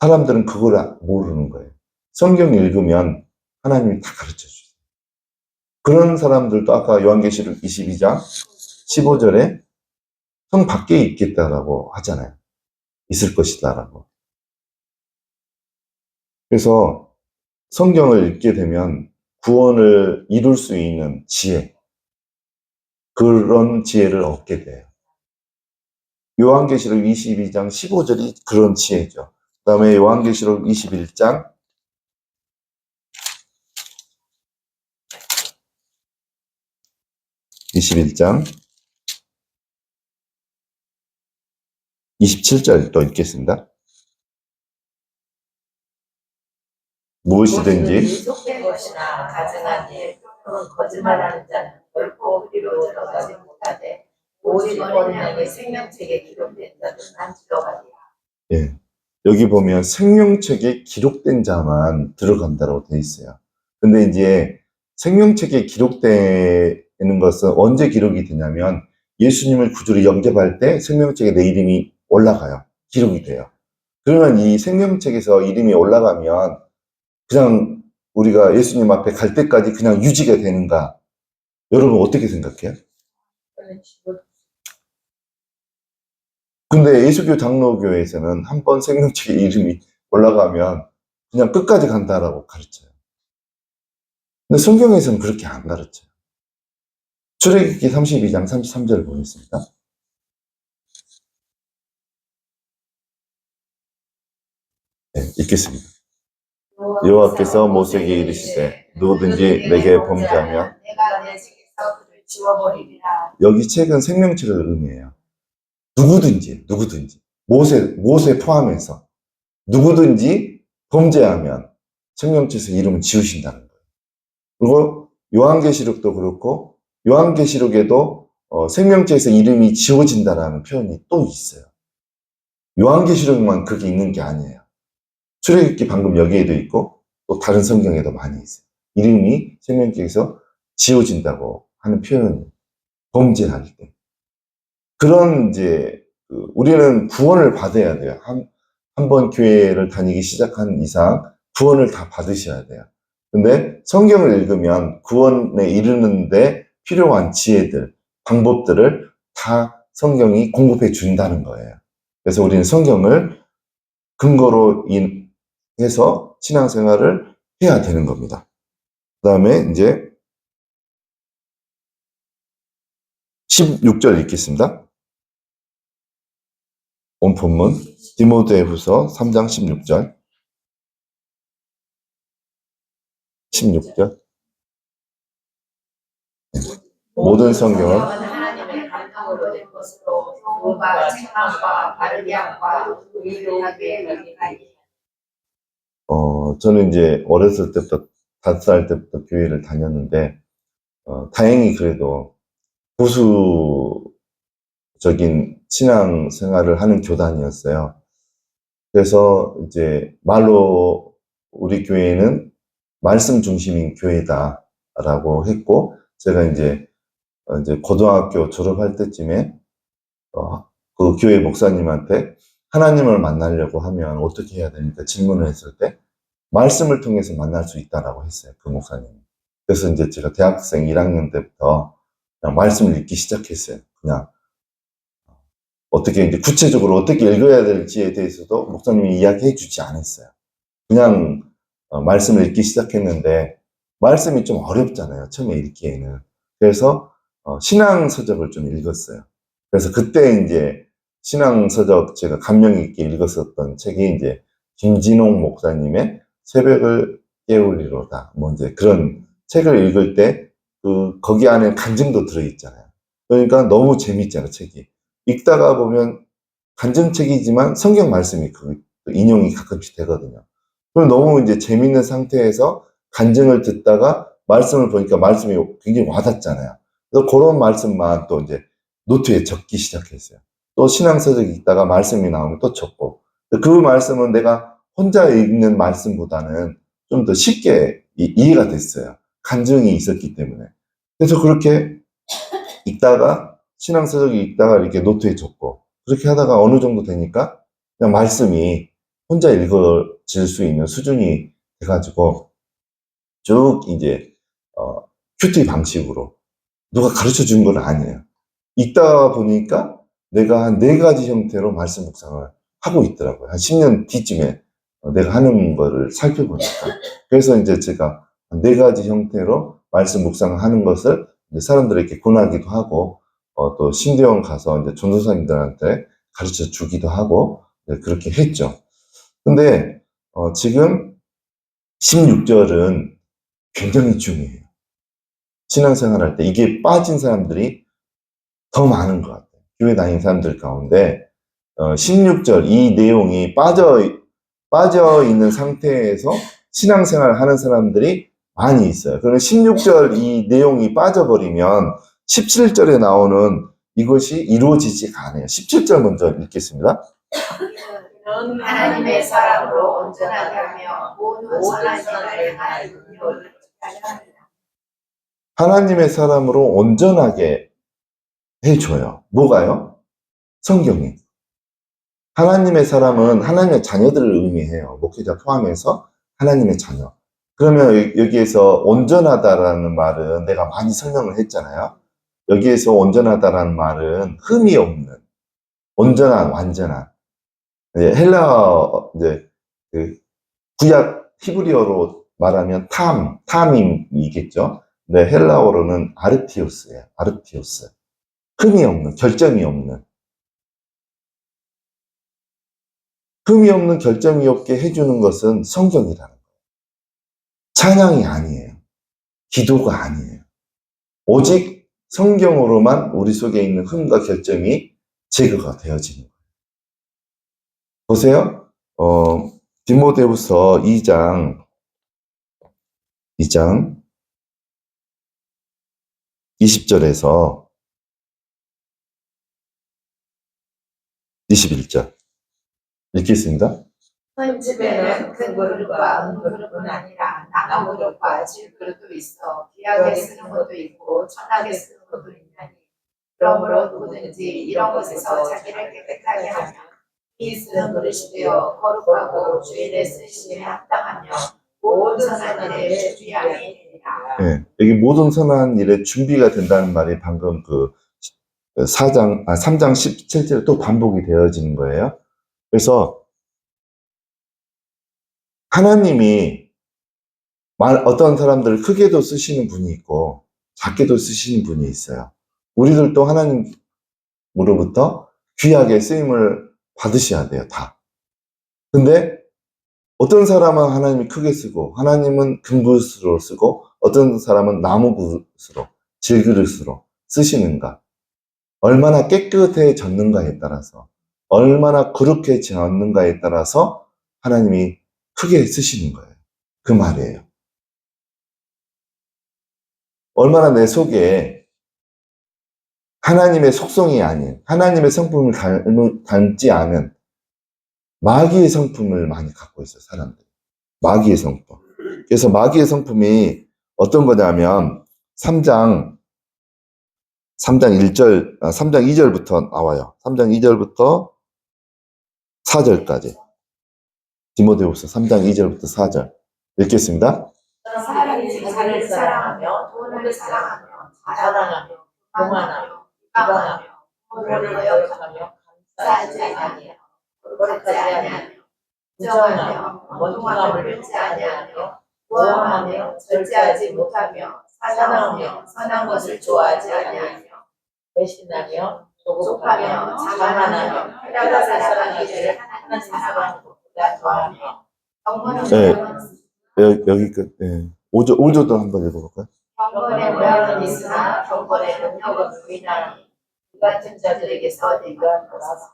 A: 사람들은 그걸 모르는 거예요. 성경 읽으면 하나님이 다 가르쳐 주세요. 그런 사람들도 아까 요한계시록 22장 15절에 성 밖에 있겠다라고 하잖아요. 있을 것이다라고. 그래서 성경을 읽게 되면 구원을 이룰 수 있는 지혜, 그런 지혜를 얻게 돼요. 요한계시록 22장 15절이 그런 지혜죠. 그 다음에 요한계시록 21장 27절 또 읽겠습니다. 무엇이든지
B: 속된 것이나 가증한 일 또는 거짓말하는 자는 결코 우리로 들어가지 못하되 오직 어린 양의 생명책에 기록된 자들만 들어가리라.
A: 예. 여기 보면 생명책에 기록된 자만 들어간다고 돼 있어요. 근데 이제 생명책에 기록되는 것은 언제 기록이 되냐면 예수님을 구주로 영접할 때 생명책에 내 이름이 올라가요. 기록이 돼요. 그러면 이 생명책에서 이름이 올라가면 그냥 우리가 예수님 앞에 갈 때까지 그냥 유지가 되는가? 여러분 어떻게 생각해요? 근데 예수교 장로교에서는 한 번 생명책에 이름이 올라가면 그냥 끝까지 간다라고 가르쳐요. 근데 성경에서는 그렇게 안 가르쳐요. 출애굽기 32장 33절을 보겠습니다. 네, 읽겠습니다. 여호와께서 모세에게 이르시되 누구든지 내게 범죄하면
B: 내가 내 책에서 그를 지워버리리라.
A: 여기 책은 생명책을 의미해요. 누구든지 모세 포함해서 누구든지 범죄하면 생명책에서 이름을 지우신다는 거예요. 그리고 요한계시록도 그렇고 요한계시록에도 생명책에서 이름이 지워진다라는 표현이 또 있어요. 요한계시록만 그게 있는 게 아니에요. 출애굽기 방금 여기에도 있고 또 다른 성경에도 많이 있어요. 이름이 생명책에서 지워진다고 하는 표현이 범죄할 때. 그런 이제 우리는 구원을 받아야 돼요. 한 번 교회를 다니기 시작한 이상 구원을 다 받으셔야 돼요. 근데 성경을 읽으면 구원에 이르는데 필요한 지혜들, 방법들을 다 성경이 공급해 준다는 거예요. 그래서 우리는 성경을 근거로 해서 신앙생활을 해야 되는 겁니다. 그 다음에 이제 16절 읽겠습니다. 온 본문 디모데후서 3장 16절 16절 모든 성경은
B: 하나님의 감동으로 된 것으로 교훈과 책망과 바르게 함과 의로하게 하리니.
A: 저는 이제 어렸을 때부터 5살 때부터 교회를 다녔는데 다행히 그래도 보수적인 신앙 생활을 하는 교단이었어요. 그래서 이제 말로 우리 교회는 말씀 중심인 교회다라고 했고 제가 이제 고등학교 졸업할 때쯤에 그 교회 목사님한테 하나님을 만나려고 하면 어떻게 해야 됩니까? 질문을 했을 때 말씀을 통해서 만날 수 있다라고 했어요. 그 목사님이. 그래서 이제 제가 대학생 1학년 때부터 그냥 말씀을 읽기 시작했어요. 그냥 어떻게 이제 구체적으로 어떻게 읽어야 될지에 대해서도 목사님이 이야기해 주지 않았어요. 그냥 말씀을 읽기 시작했는데 말씀이 좀 어렵잖아요. 처음에 읽기에는. 그래서 신앙서적을 좀 읽었어요. 그래서 그때 이제 신앙서적 제가 감명 있게 읽었었던 책이 이제 김진홍 목사님의 새벽을 깨우리로다. 뭐 이제 그런 책을 읽을 때 거기 안에 간증도 들어있잖아요. 그러니까 너무 재밌잖아요, 책이. 읽다가 보면 간증책이지만 성경 말씀이 인용이 가끔씩 되거든요. 그럼 너무 이제 재밌는 상태에서 간증을 듣다가 말씀을 보니까 말씀이 굉장히 와닿잖아요. 그래서 그런 말씀만 또 이제 노트에 적기 시작했어요. 또 신앙서적 읽다가 말씀이 나오면 또 적고. 그 말씀은 내가 혼자 읽는 말씀보다는 좀 더 쉽게 이해가 됐어요. 간증이 있었기 때문에. 그래서 그렇게 읽다가, 신앙서적이 읽다가 이렇게 노트에 적고, 그렇게 하다가 어느 정도 되니까 그냥 말씀이 혼자 읽어질 수 있는 수준이 돼가지고 쭉 이제, 큐티 방식으로 누가 가르쳐 준 건 아니에요. 읽다 보니까 내가 한 4가지 형태로 말씀 묵상을 하고 있더라고요. 한 10년 뒤쯤에 내가 하는 거를 살펴보니까. 그래서 이제 제가 한 4가지 형태로 말씀 묵상을 하는 것을 이제 사람들에게 권하기도 하고, 또 신대원 가서 이제 전도사님들한테 가르쳐 주기도 하고, 네, 그렇게 했죠. 근데, 지금 16절은 굉장히 중요해요. 신앙생활 할 때 이게 빠진 사람들이 더 많은 것 같아요. 교회 다니는 사람들 가운데 16절 이 내용이 빠져 있는 상태에서 신앙생활을 하는 사람들이 많이 있어요. 그러면 16절 이 내용이 빠져버리면 17절에 나오는 이것이 이루어지지가 않아요. 17절 먼저 읽겠습니다.
B: 너는 하나님의 사람으로 온전하게 하며 모든 선한 일을 행하는 능력을 하리라.
A: 하나님의 사람으로 온전하게 해줘요. 뭐가요? 성경이. 하나님의 사람은 하나님의 자녀들을 의미해요. 목회자 포함해서 하나님의 자녀. 그러면 여기에서 온전하다라는 말은 내가 많이 설명을 했잖아요. 여기에서 온전하다라는 말은 흠이 없는, 온전한, 완전한. 헬라어, 이제, 그 구약 히브리어로 말하면 탐임이겠죠. 네, 헬라어로는 아르티오스예요. 아르티오스. 흠이 없는, 결점이 없는. 흠이 없는 결점이 없게 해주는 것은 성경이라는 거예요. 찬양이 아니에요. 기도가 아니에요. 오직 성경으로만 우리 속에 있는 흠과 결점이 제거가 되어지는 거예요. 보세요. 디모데후서 2장 20절에서 21절 읽겠습니다.
B: 큰 집에는 큰 그릇과 은 그릇뿐 아니라 나무 그릇과 질 그릇도 있어 귀하게 쓰는 것도 있고 천하게 쓰는 것도 있나니 그러므로 누구든지 이런 것에서 자기를 깨끗하게 하며 이 쓰는 그릇이 되어 거룩하고 주일에 쓰심에 합당하며 모든 선한 일에 주의하게 되리라.
A: 네, 여기 모든 선한 일에 준비가 된다는 말이 방금 그 3장 17절에 또 반복이 되어지는 거예요. 그래서 하나님이 어떤 사람들을 크게도 쓰시는 분이 있고 작게도 쓰시는 분이 있어요. 우리들도 하나님으로부터 귀하게 쓰임을 받으셔야 돼요, 다. 근데 어떤 사람은 하나님이 크게 쓰고 하나님은 금그릇으로 쓰고 어떤 사람은 나무 그릇으로 질그릇으로 쓰시는가, 얼마나 깨끗해졌는가에 따라서, 얼마나 거룩해졌는가에 따라서 하나님이 크게 쓰시는 거예요. 그 말이에요. 얼마나 내 속에 하나님의 속성이 아닌 하나님의 성품을 닮지 않은 마귀의 성품을 많이 갖고 있어요, 사람들이. 마귀의 성품. 그래서 마귀의 성품이 어떤 거냐면 3장 2절부터 나와요. 3장 2절부터 4절까지. 디모데후서 3장 2절부터 4절. 읽겠습니다.
B: 사람이 자기를 사랑하며 돈을 사랑하며 자랑하며 교만하며 비방하며 부모를 거역하며 감사하지 아니하며 거룩하지 아니하며 부정하며 원통함을 끊지 아니하며 모함하며 절제하지 못하며 사랑하며 선한 것을 좋아하지 아니하며 배신하며 조급하며 자만하며 회라가 살아가기를 하나님 사랑하는 것보다 더하며
A: 네, 여기 끝. 네. 5절도 한번 읽어볼까요?
B: 경건의 모양은 있으나 경건의 능력은 부인하니 이 같은 자들에게서 네가 돌아서.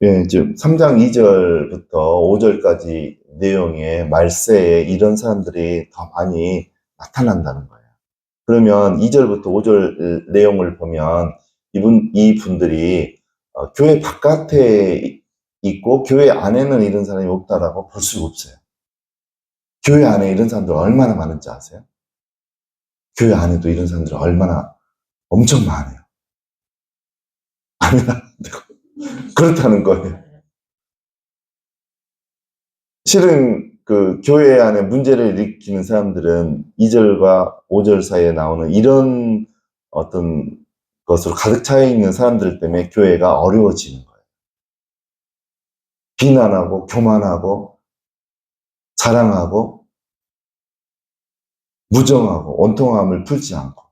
A: 예, 지금 3장 2절부터 5절까지 내용의 말세에 이런 사람들이 더 많이 나타난다는 거예요. 그러면 2절부터 5절 내용을 보면 이분들이 교회 바깥에 있고 교회 안에는 이런 사람이 없다라고 볼 수가 없어요. 교회 안에 이런 사람들 얼마나 많은지 아세요? 교회 안에도 이런 사람들이 얼마나 엄청 많아요. 아멘. 그렇다는 거예요. 실은 그 교회 안에 문제를 일으키는 사람들은 2절과 5절 사이에 나오는 이런 어떤 것으로 가득 차 있는 사람들 때문에 교회가 어려워지는 거예요. 비난하고 교만하고 자랑하고 무정하고 원통함을 풀지 않고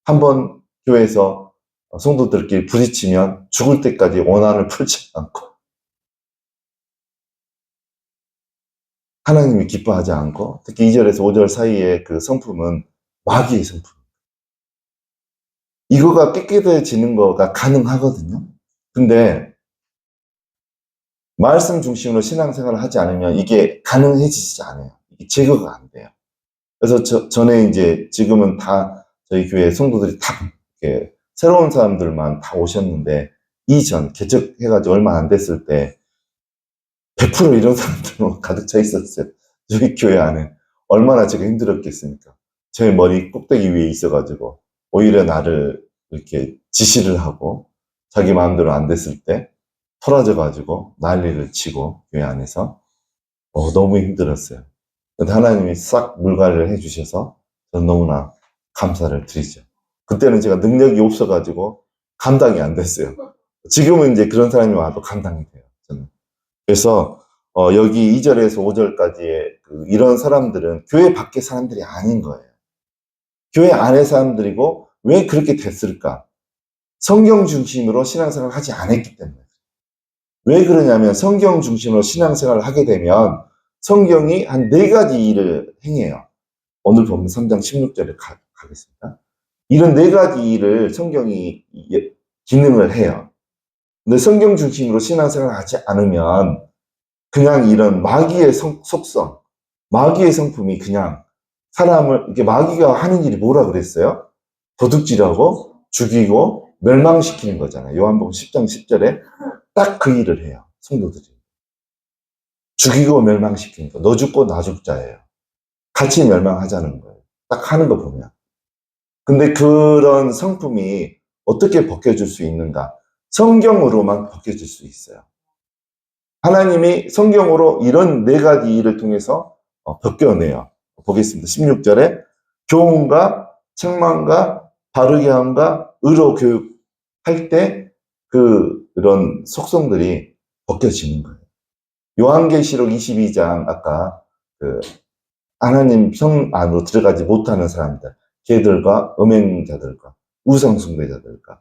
A: 한번 교회에서 성도들끼리 부딪히면 죽을 때까지 원한을 풀지 않고 하나님이 기뻐하지 않고 특히 2절에서 5절 사이의 그 성품은 마귀의 성품. 이거가 깨끗해지는 거가 가능하거든요. 근데 말씀 중심으로 신앙생활을 하지 않으면 이게 가능해지지 않아요. 이게 제거가 안 돼요. 그래서 전에 이제 지금은 다 저희 교회 성도들이 다 이렇게 새로운 사람들만 다 오셨는데 이전 개척해가지고 얼마 안 됐을 때 100% 이런 사람들로 가득 차 있었어요. 저희 교회 안에. 얼마나 제가 힘들었겠습니까? 제 머리 꼭대기 위에 있어가지고 오히려 나를 이렇게 지시를 하고 자기 마음대로 안 됐을 때 털어져가지고 난리를 치고 교회 안에서 너무 힘들었어요. 근데 하나님이 싹 물갈이를 해주셔서 저는 너무나 감사를 드리죠. 그때는 제가 능력이 없어가지고 감당이 안 됐어요. 지금은 이제 그런 사람이 와도 감당이 돼요. 저는. 그래서 여기 2절에서 5절까지의 이런 사람들은 교회 밖의 사람들이 아닌 거예요. 교회 안의 사람들이고 왜 그렇게 됐을까? 성경 중심으로 신앙생활을 하지 않았기 때문에. 왜 그러냐면 성경 중심으로 신앙생활을 하게 되면 성경이 한 4가지 일을 행해요. 오늘 보면 3장 16절에 가겠습니다. 이런 4가지 일을 성경이 기능을 해요. 근데 성경 중심으로 신앙생활을 하지 않으면 그냥 이런 마귀의 속성, 마귀의 성품이 그냥 사람을, 이게 마귀가 하는 일이 뭐라 그랬어요? 도둑질하고 죽이고 멸망시키는 거잖아요. 요한복음 10장 10절에 딱 그 일을 해요. 성도들이. 죽이고 멸망시키는 거. 너 죽고 나 죽자예요. 같이 멸망하자는 거예요. 딱 하는 거 보면. 근데 그런 성품이 어떻게 벗겨질 수 있는가? 성경으로만 벗겨질 수 있어요. 하나님이 성경으로 이런 4가지 일을 통해서 벗겨내요. 보겠습니다. 16절에 교훈과 책망과 바르게 함과 의로 교육할 때 그런 속성들이 벗겨지는 거예요. 요한계시록 22장 아까 하나님 성 안으로 들어가지 못하는 사람들, 개들과 음행자들과 우상숭배자들과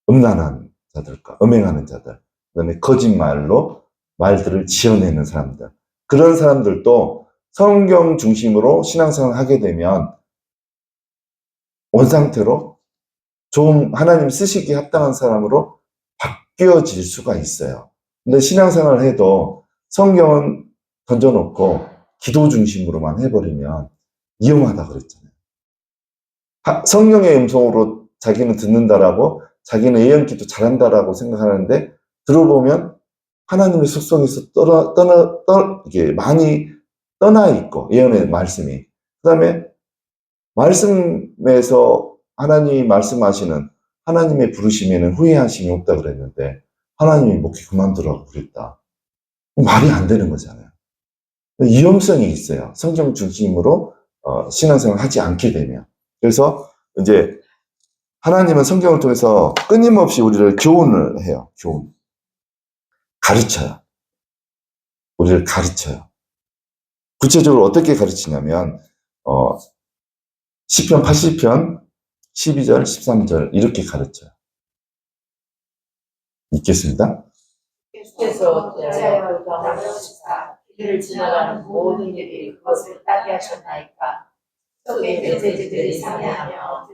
A: 음란한 자들과 음행하는 자들, 그다음에 거짓말로 말들을 지어내는 사람들, 그런 사람들도 성경 중심으로 신앙생활을 하게 되면 원상태로 좀 하나님 쓰시기에 합당한 사람으로 바뀌어질 수가 있어요. 근데 신앙생활을 해도 성경은 던져놓고 기도 중심으로만 해버리면 위험하다 그랬잖아요. 성령의 음성으로 자기는 듣는다라고 자기는 예언기도 잘한다라고 생각하는데 들어보면 하나님의 속성에서 이게 많이 떠나 있고 예언의 말씀이 그 다음에 말씀에서 하나님이 말씀하시는 하나님의 부르심에는 후회하심이 없다 그랬는데 하나님이 목회 그만두라고 그랬다. 말이 안 되는 거잖아요. 위험성이 있어요. 성경 중심으로 신앙생활을 하지 않게 되면. 그래서 이제 하나님은 성경을 통해서 끊임없이 우리를 교훈을 해요. 교훈. 가르쳐요. 우리를 가르쳐요. 구체적으로 어떻게 가르치냐면 시편 80편 12절 13절 이렇게 가르쳐요. 읽겠습니다.
B: 주께서 어찌하여 나무시사 길을 지나가는 모든 이들이 그것을 따게 하셨나이까. 속에 돼지들이 상해하며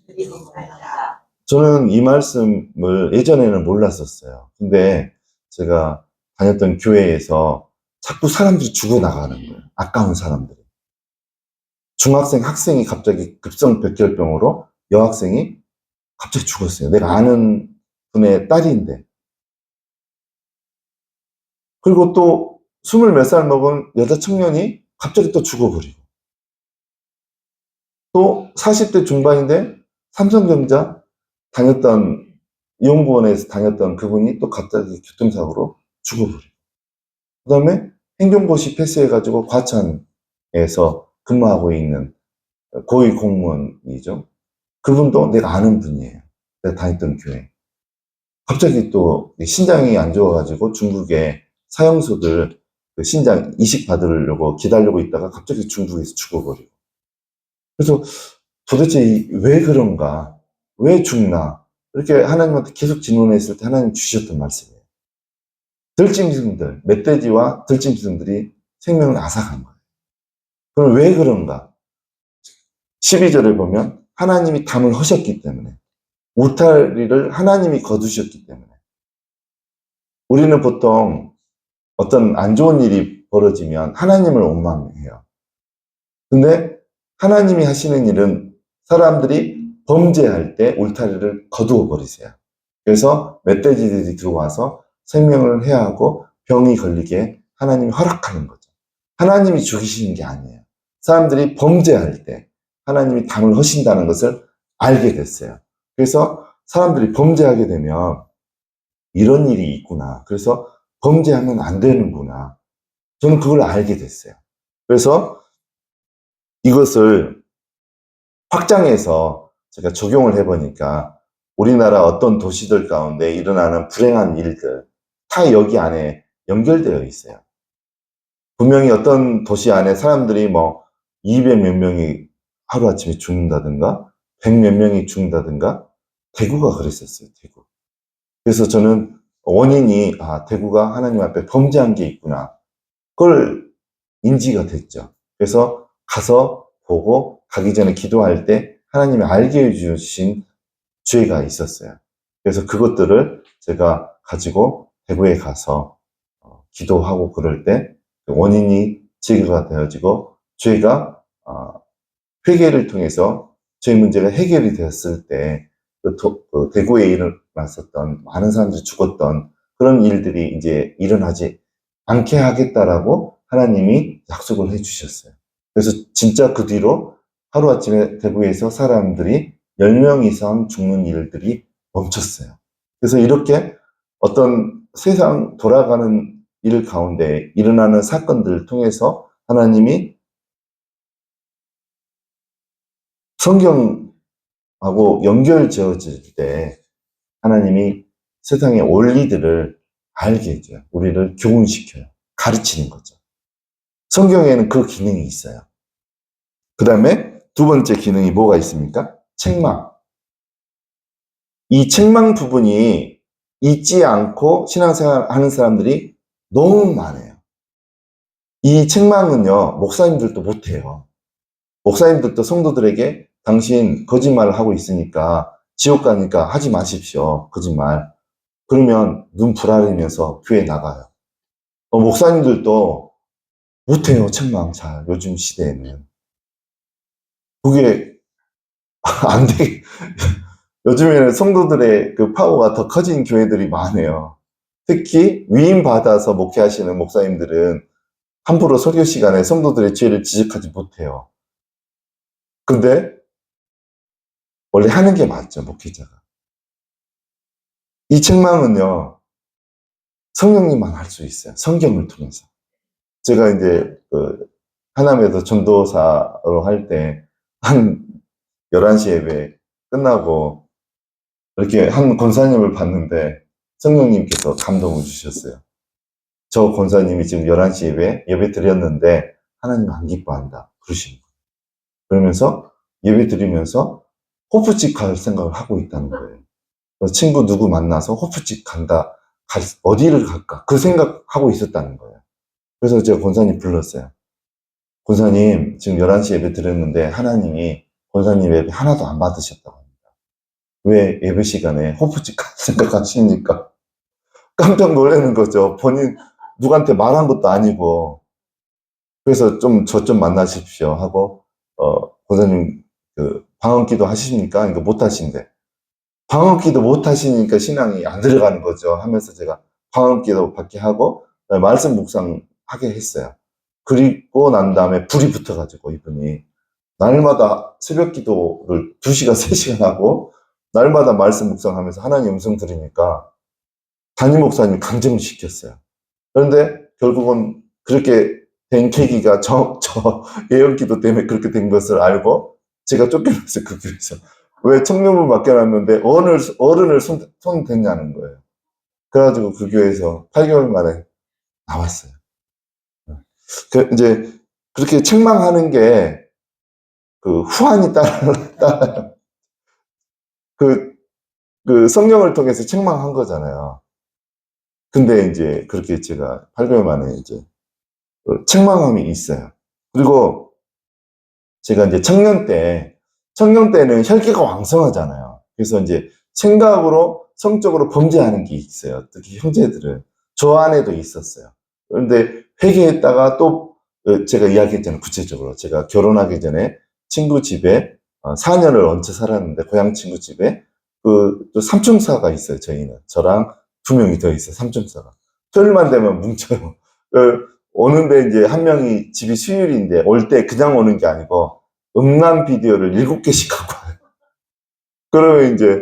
B: 들들이 놀라다.
A: 저는 이 말씀을 예전에는 몰랐었어요. 근데 제가 다녔던 교회에서 자꾸 사람들이 죽어나가는 거예요. 아까운 사람들이. 중학생, 학생이 갑자기 급성백혈병으로 여학생이 갑자기 죽었어요. 내가 아는 분의 딸인데. 그리고 또 20몇 살 먹은 여자 청년이 갑자기 또 죽어버리고. 또 40대 중반인데 삼성전자 다녔던 이용구원에서 다녔던 그분이 또 갑자기 교통사고로 죽어버려요. 그 다음에 행정고시 패스해가지고 과천에서 근무하고 있는 고위 공무원이죠. 그분도 내가 아는 분이에요. 내가 다녔던 교회. 갑자기 또 신장이 안 좋아가지고 중국에 사형수들 그 신장 이식 받으려고 기다리고 있다가 갑자기 중국에서 죽어버리고. 그래서 도대체 왜 그런가? 왜 죽나? 이렇게 하나님한테 계속 질문했을 때 하나님 주셨던 말씀이에요. 들짐승들, 멧돼지와 들짐승들이 생명을 앗아간 거예요. 그럼 왜 그런가? 12절에 보면 하나님이 담을 허셨기 때문에, 울타리를 하나님이 거두셨기 때문에. 우리는 보통 어떤 안 좋은 일이 벌어지면 하나님을 원망해요. 근데 하나님이 하시는 일은 사람들이 범죄할 때 울타리를 거두어 버리세요. 그래서 멧돼지들이 들어와서 생명을 해하고 병이 걸리게 하나님이 허락하는 거죠. 하나님이 죽이시는 게 아니에요. 사람들이 범죄할 때 하나님이 담을 허신다는 것을 알게 됐어요. 그래서 사람들이 범죄하게 되면 이런 일이 있구나. 그래서 범죄하면 안 되는구나. 저는 그걸 알게 됐어요. 그래서 이것을 확장해서 제가 적용을 해보니까 우리나라 어떤 도시들 가운데 일어나는 불행한 일들 다 여기 안에 연결되어 있어요. 분명히 어떤 도시 안에 사람들이 뭐 200 몇 명이 하루아침에 죽는다든가 100 몇 명이 죽는다든가 대구가 그랬었어요. 대구. 그래서 저는 원인이 대구가 하나님 앞에 범죄한 게 있구나. 그걸 인지가 됐죠. 그래서 가서 보고 가기 전에 기도할 때 하나님이 알게 해주신 죄가 있었어요. 그래서 그것들을 제가 가지고 대구에 가서 기도하고 그럴 때 원인이 제거가 되어지고 죄가 회개를 통해서 죄 문제가 해결이 되었을 때 그 대구에 일어났었던 많은 사람들이 죽었던 그런 일들이 이제 일어나지 않게 하겠다라고 하나님이 약속을 해주셨어요. 그래서 진짜 그 뒤로 하루아침에 대구에서 사람들이 10명 이상 죽는 일들이 멈췄어요. 그래서 이렇게 어떤 세상 돌아가는 일 가운데 일어나는 사건들을 통해서 하나님이 성경하고 연결 지어질 때 하나님이 세상의 원리들을 알게 해줘요. 우리를 교훈시켜요. 가르치는 거죠. 성경에는 그 기능이 있어요. 그 다음에 두 번째 기능이 뭐가 있습니까? 책망. 이 책망 부분이 잊지 않고 신앙생활 하는 사람들이 너무 많아요. 이 책망은요, 목사님들도 못해요. 목사님들도 성도들에게 당신 거짓말을 하고 있으니까 지옥 가니까 하지 마십시오. 거짓말. 그러면 눈 부라리면서 교회 나가요. 목사님들도 못해요. 책망 잘. 요즘 시대에는. 그게 안 돼. 요즘에는 성도들의 그 파워가 더 커진 교회들이 많아요. 특히 위임받아서 목회하시는 목사님들은 함부로 설교 시간에 성도들의 죄를 지적하지 못해요. 근데 원래 하는 게 맞죠, 목회자가. 이 책망은요, 성령님만 할 수 있어요. 성경을 통해서. 제가 이제 하남에서 전도사로 할 때 한 11시 예배 끝나고 이렇게 한 권사님을 봤는데 성령님께서 감동을 주셨어요. 저 권사님이 지금 11시 예배 드렸는데 하나님 안 기뻐한다. 그러시는 거예요. 그러면서 예배 드리면서 호프집 갈 생각을 하고 있다는 거예요. 친구 누구 만나서 호프집 간다. 어디를 갈까? 그 생각하고 있었다는 거예요. 그래서 제가 권사님 불렀어요. 권사님, 지금 11시 예배 드렸는데 하나님이 권사님 예배 하나도 안 받으셨다고 합니다. 왜 예배 시간에 호프집 갈 생각하십니까? 깜짝 놀라는 거죠. 본인 누구한테 말한 것도 아니고. 그래서 저 좀 만나십시오 하고, 권사님, 방언기도 하십니까? 그러니까 못 하신대. 방언기도 못 하시니까 신앙이 안 들어가는 거죠. 하면서 제가 방언기도 받게 하고, 말씀 묵상하게 했어요. 그리고 난 다음에 불이 붙어가지고 이분이 날마다 새벽 기도를 2시간, 3시간 하고, 날마다 말씀 묵상하면서 하나님 음성 들으니까 담임 목사님 강제로 시켰어요. 그런데 결국은 그렇게 된 계기가 저 예언 기도 때문에 그렇게 된 것을 알고 제가 쫓겨났어요, 그 교회에서. 왜 청년부 맡겨놨는데 어른을 손 댔냐는 거예요. 그래가지고 그 교회에서 8개월 만에 나왔어요. 이제 그렇게 책망하는 게 그 후환이 따라요. 그 성령을 통해서 책망한 거잖아요. 근데 이제 그렇게 제가 8개월 만에 이제 책망함이 있어요. 그리고 제가 이제 청년 때는 혈기가 왕성하잖아요. 그래서 이제 생각으로, 성적으로 범죄하는 게 있어요. 특히 형제들은. 저 안에도 있었어요. 그런데 회개했다가 또, 제가 이야기했잖아요. 구체적으로. 제가 결혼하기 전에 친구 집에 4년을 얹혀 살았는데, 고향 친구 집에 또 삼총사가 있어요. 저희는. 저랑 2명이 더 있어요. 삼총사가. 토요일만 되면 뭉쳐요. 오는데 이제 한 명이 집이 수요일인데 올 때 그냥 오는 게 아니고 음란 비디오를 7개씩 갖고 와요. 그러면 이제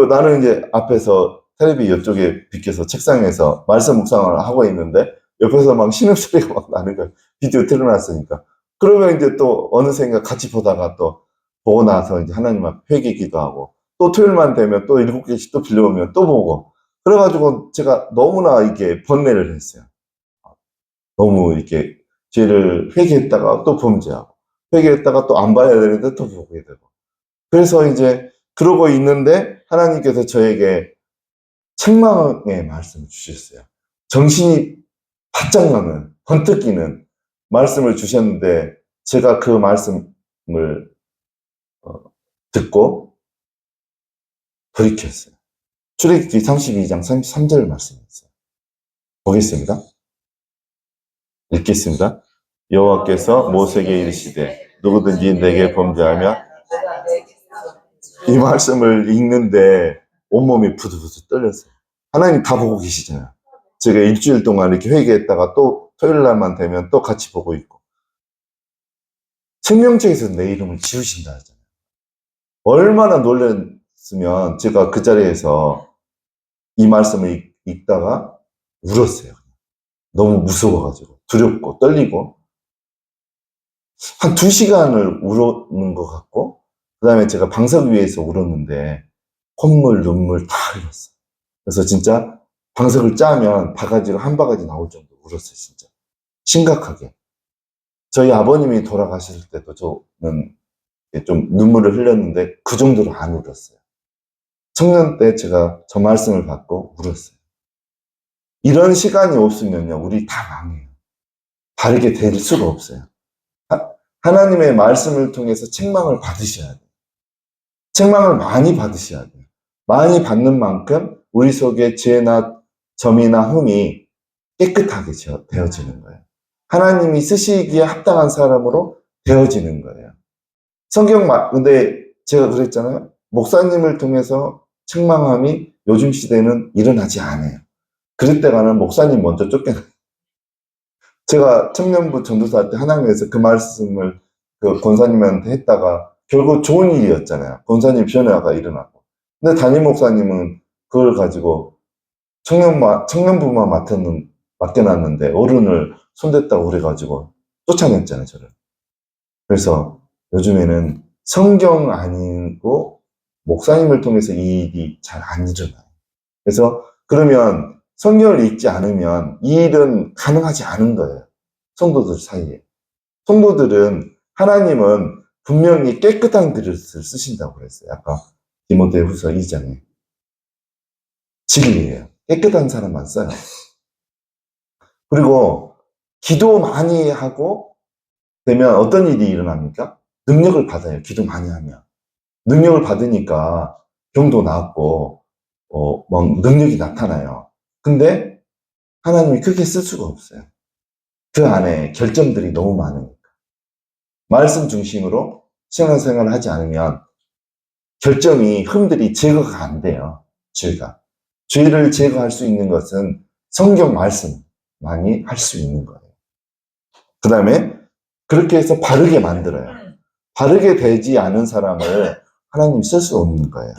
A: 나는 이제 앞에서 텔레비 이쪽에 비켜서 책상에서 말씀 묵상을 하고 있는데 옆에서 막 신음소리가 막 나는 거예요. 비디오 틀어놨으니까. 그러면 이제 또 어느샌가 같이 보다가 또 보고 나서 이제 하나님 앞에 회개 기도하고 또 토요일만 되면 또 7개씩 또 빌려오면 또 보고 그래가지고 제가 너무나 이게 번뇌를 했어요. 너무 이렇게 죄를 회개했다가 또 범죄하고 회개했다가 또 안 봐야 되는데 또 보게 되고 그래서 이제 그러고 있는데 하나님께서 저에게 책망의 말씀을 주셨어요. 정신이 바짝 나는 번뜩 끼는 말씀을 주셨는데 제가 그 말씀을 듣고 돌이켰어요. 출애굽기 32장 33절 말씀이었어요. 보겠습니다. 읽겠습니다. 여호와께서 모세에게 이르시되 누구든지 내게 범죄하면 이 말씀을 읽는데 온몸이 부들부들 떨렸어요. 하나님 다 보고 계시잖아요. 제가 일주일 동안 이렇게 회개했다가 또 토요일 날만 되면 또 같이 보고 있고 생명책에서 내 이름을 지우신다 하잖아요. 얼마나 놀랐으면 제가 그 자리에서 이 말씀을 읽다가 울었어요. 너무 무서워가지고 두렵고 떨리고 한 2시간을 울었는 것 같고 그 다음에 제가 방석 위에서 울었는데 콧물, 눈물 다 흘렸어요. 그래서 진짜 방석을 짜면 바가지로 한 바가지 나올 정도로 울었어요. 진짜 심각하게. 저희 아버님이 돌아가실 때도 저는 좀 눈물을 흘렸는데 그 정도로 안 울었어요. 청년 때 제가 저 말씀을 받고 울었어요. 이런 시간이 없으면요 우리 다 망해요. 바르게 될 수가 없어요. 하나님의 말씀을 통해서 책망을 받으셔야 돼요. 책망을 많이 받으셔야 돼요. 많이 받는 만큼 우리 속에 죄나 점이나 흠이 깨끗하게 되어지는 거예요. 하나님이 쓰시기에 합당한 사람으로 되어지는 거예요. 근데 제가 그랬잖아요. 목사님을 통해서 책망함이 요즘 시대는 일어나지 않아요. 그럴 때가는 목사님 먼저 쫓겨나요. 제가 청년부 전도사 때 하나님에서 그 말씀을 그 권사님한테 했다가 결국 좋은 일이었잖아요. 권사님 변화가 일어나고. 근데 담임 목사님은 그걸 가지고 청년부만 맡겨놨는데 어른을 손댔다고 그래가지고 쫓아냈잖아요, 저를. 그래서 요즘에는 성경 아니고 목사님을 통해서 이 일이 잘 안 일어나요. 그래서 그러면 성경을 읽지 않으면 이 일은 가능하지 않은 거예요. 성도들 사이에. 성도들은 하나님은 분명히 깨끗한 그릇을 쓰신다고 그랬어요. 아까 디모데후서 2장에. 진리예요. 깨끗한 사람만 써요. 그리고 기도 많이 하고 되면 어떤 일이 일어납니까? 능력을 받아요. 기도 많이 하면. 능력을 받으니까 병도 낫고 막 능력이 나타나요. 근데 하나님이 크게 쓸 수가 없어요. 그 안에 결점들이 너무 많으니까. 말씀 중심으로 신앙생활을 하지 않으면 흠들이 제거가 안 돼요. 죄를 제거할 수 있는 것은 성경 말씀만이 할 수 있는 거예요. 그 다음에 그렇게 해서 바르게 만들어요. 바르게 되지 않은 사람을 하나님이 쓸 수 없는 거예요.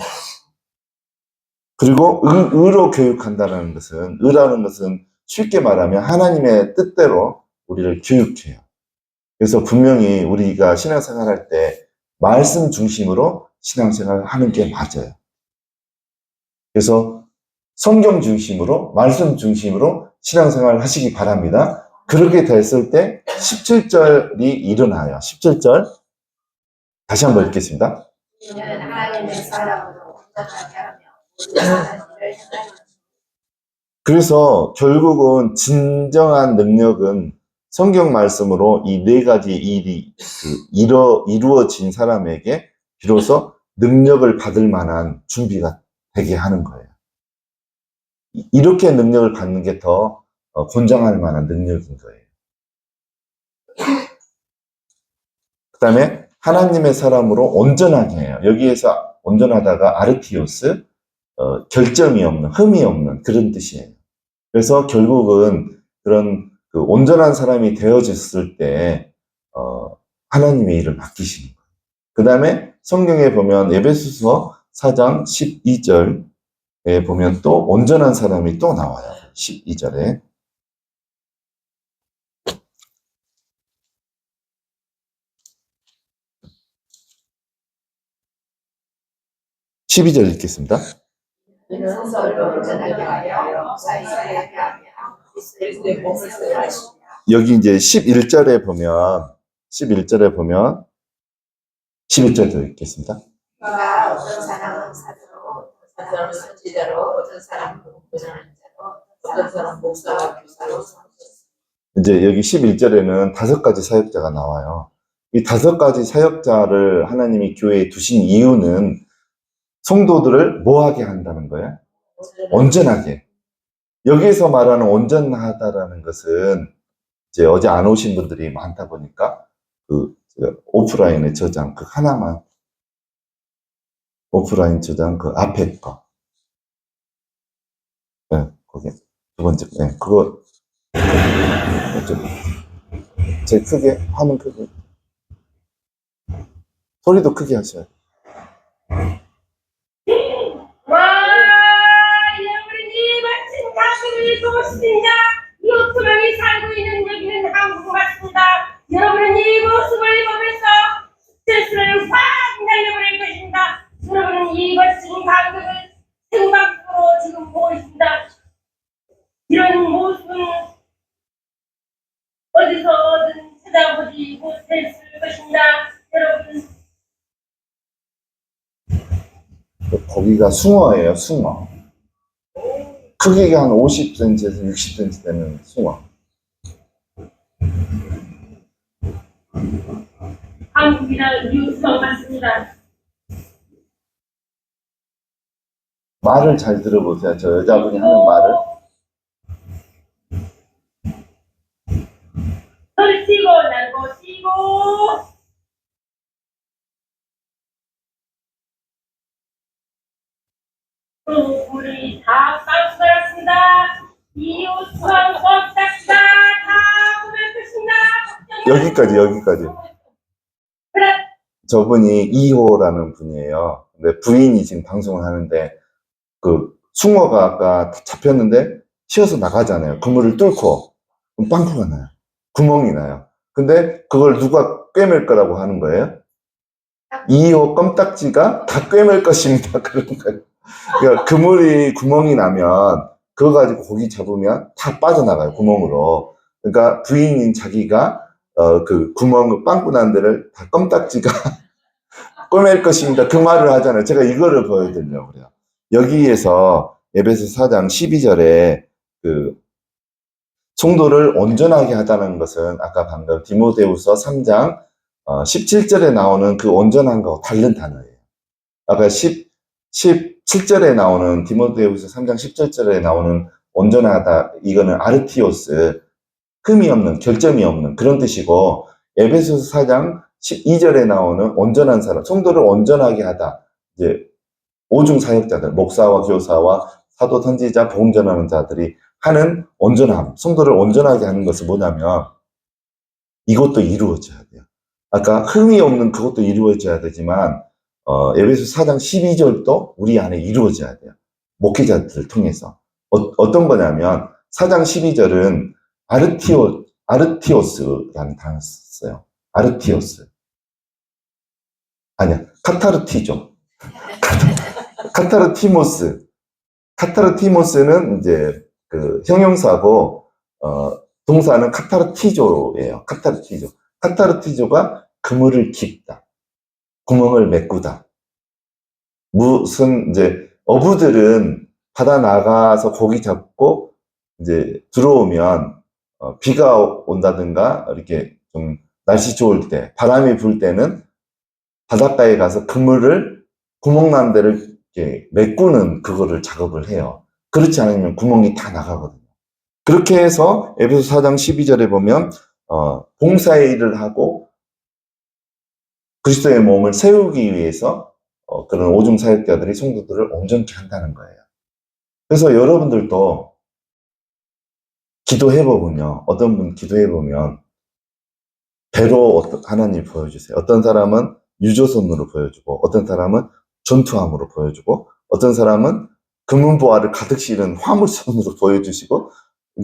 A: 그리고 의로 교육한다는 것은, 의라는 것은 쉽게 말하면 하나님의 뜻대로 우리를 교육해요. 그래서 분명히 우리가 신앙생활 할 때 말씀 중심으로 신앙생활을 하는 게 맞아요. 그래서 성경 중심으로, 말씀 중심으로 신앙생활을 하시기 바랍니다. 그렇게 됐을 때 17절이 일어나요. 17절. 다시 한번 읽겠습니다.
B: 이는 하나님의 사랑으로 온전하게 하며 모든 선한 일을 행하는
A: 그래서 결국은 진정한 능력은 성경 말씀으로 이 네 가지 일이 이루어진 사람에게 비로소 능력을 받을 만한 준비가 되게 하는 거예요. 이렇게 능력을 받는 게 더 권장할 만한 능력인 거예요. 그 다음에 하나님의 사람으로 온전하게 해요. 여기에서 온전하다가 아르티오스, 결점이 없는, 흠이 없는 그런 뜻이에요. 그래서 결국은 그런 그 온전한 사람이 되어졌을 때 하나님의 일을 맡기시는 거예요. 그 다음에 성경에 보면 에베소서 4장 12절에 보면 또 온전한 사람이 또 나와요. 12절에. (12절) 읽겠습니다.
B: 이는 성서를 온전하게 하여 목사에 하게 하며 그리스도의 몸을 세우시며
A: 여기 이제 11절에 보면 11절도 읽겠습니다.
B: 그가 어떤 사람은 사도로 어떤 사람은 선지자로 어떤 사람은 교사로 어떤 사람은 목사와 교사로
A: 이제 여기 11절에는 5가지 사역자가 나와요. 이 5가지 사역자를 하나님이 교회에 두신 이유는 성도들을 뭐하게 한다는 거예요? 온전하게. 여기에서 말하는 온전하다라는 것은 이제 어제 안 오신 분들이 많다 보니까 그 오프라인의 저장 그 하나만, 오프라인 저장 그 앞에 거, 네, 거기 두 번째, 네, 그거 제 크게 화면 크게 소리도 크게 하셔야 돼요.
C: 와, 여러분이 마침 가슴을 보시냐? 이 오토만이 살고 있는 여기는 한국 같습니다. 여러분은 이 모습을 보면서 스트레스를 확 날려버릴 것입니다. 여러분은 이 멋진 감격을 생방송으로 지금 보고 있습니다. 이런 모습은 어디서든 찾아보지 못했을 것입니다. 여러분.
A: 거기가 숭어예요, 숭어. 크기가 한 50cm에서 60cm 되는 숭어.
C: 한국이나 뉴스가 맞습니다.
A: 말을 잘 들어보세요. 저 여자분이 하는 말을.
C: 소리 치고 날고 치고 우리 다 깜빡했습니다. 이 우수한 껍딱지가 다 오면 것입니다.
A: 여기까지.
C: 그래.
A: 저분이 2호라는 분이에요. 근데 부인이 지금 방송을 하는데 그 숭어가 아까 잡혔는데 튀어서 나가잖아요. 그물을 뚫고 그럼 빵꾸가 나요. 구멍이 나요. 근데 그걸 누가 꿰맬 거라고 하는 거예요? 2호 껌딱지가 다 꿰맬 것입니다. 그런 거예요. 그러니까 그물이 구멍이 나면 그거 가지고 고기 잡으면 다 빠져나가요. 구멍으로. 그러니까 부인인 자기가 그 구멍 빵꾸 난 데를 다 껌딱지가 꿰맬 것입니다. 그 말을 하잖아요. 제가 이거를 보여드리려고 그래요. 여기에서 에베소 4장 12절에 그 성도를 온전하게 하다는 것은 아까 방금 디모데후서 3장 17절에 나오는 그 온전한거하고 다른 단어예요. 아까 17절에 나오는 디모데후서 3장 17절에 나오는 온전하다, 이거는 아르티오스, 흠이 없는, 결점이 없는 그런 뜻이고, 에베소서 4장 12절에 나오는 온전한 사람, 성도를 온전하게 하다, 이제 오중 사역자들, 목사와 교사와 사도, 선지자, 복음 전하는 자들이 하는 온전함, 성도를 온전하게 하는 것은 뭐냐면 이것도 이루어져야 돼요. 아까 흠이 없는 그것도 이루어져야 되지만, 에베소 4장 12절도 우리 안에 이루어져야 돼요. 목회자들을 통해서. 어떤 거냐면, 4장 12절은 아르티오스라는 단어 썼어요. 아르티오스. 아니야, 카타르티죠. 카타르티모스. 카타르티모스는 이제 그 형용사고, 동사는 카타르티조예요. 카타르티조. 카타르티조가 그물을 깁다. 구멍을 메꾸다. 무슨 이제 어부들은 바다 나가서 고기 잡고 이제 들어오면 비가 온다든가 이렇게 좀 날씨 좋을 때 바람이 불 때는 바닷가에 가서 그물을 구멍 난 데를 이렇게 메꾸는 그거를 작업을 해요. 그렇지 않으면 구멍이 다 나가거든요. 그렇게 해서 에베소 4장 12절에 보면 봉사의 일을 하고 그리스도의 몸을 세우기 위해서 그런 오중 사역자들이 성도들을 온전케 한다는 거예요. 그래서 여러분들도 기도해보면요. 어떤 분 기도해보면 배로 하나님 보여주세요. 어떤 사람은 유조선으로 보여주고 어떤 사람은 전투함으로 보여주고 어떤 사람은 금은보화를 가득 실은 화물선으로 보여주시고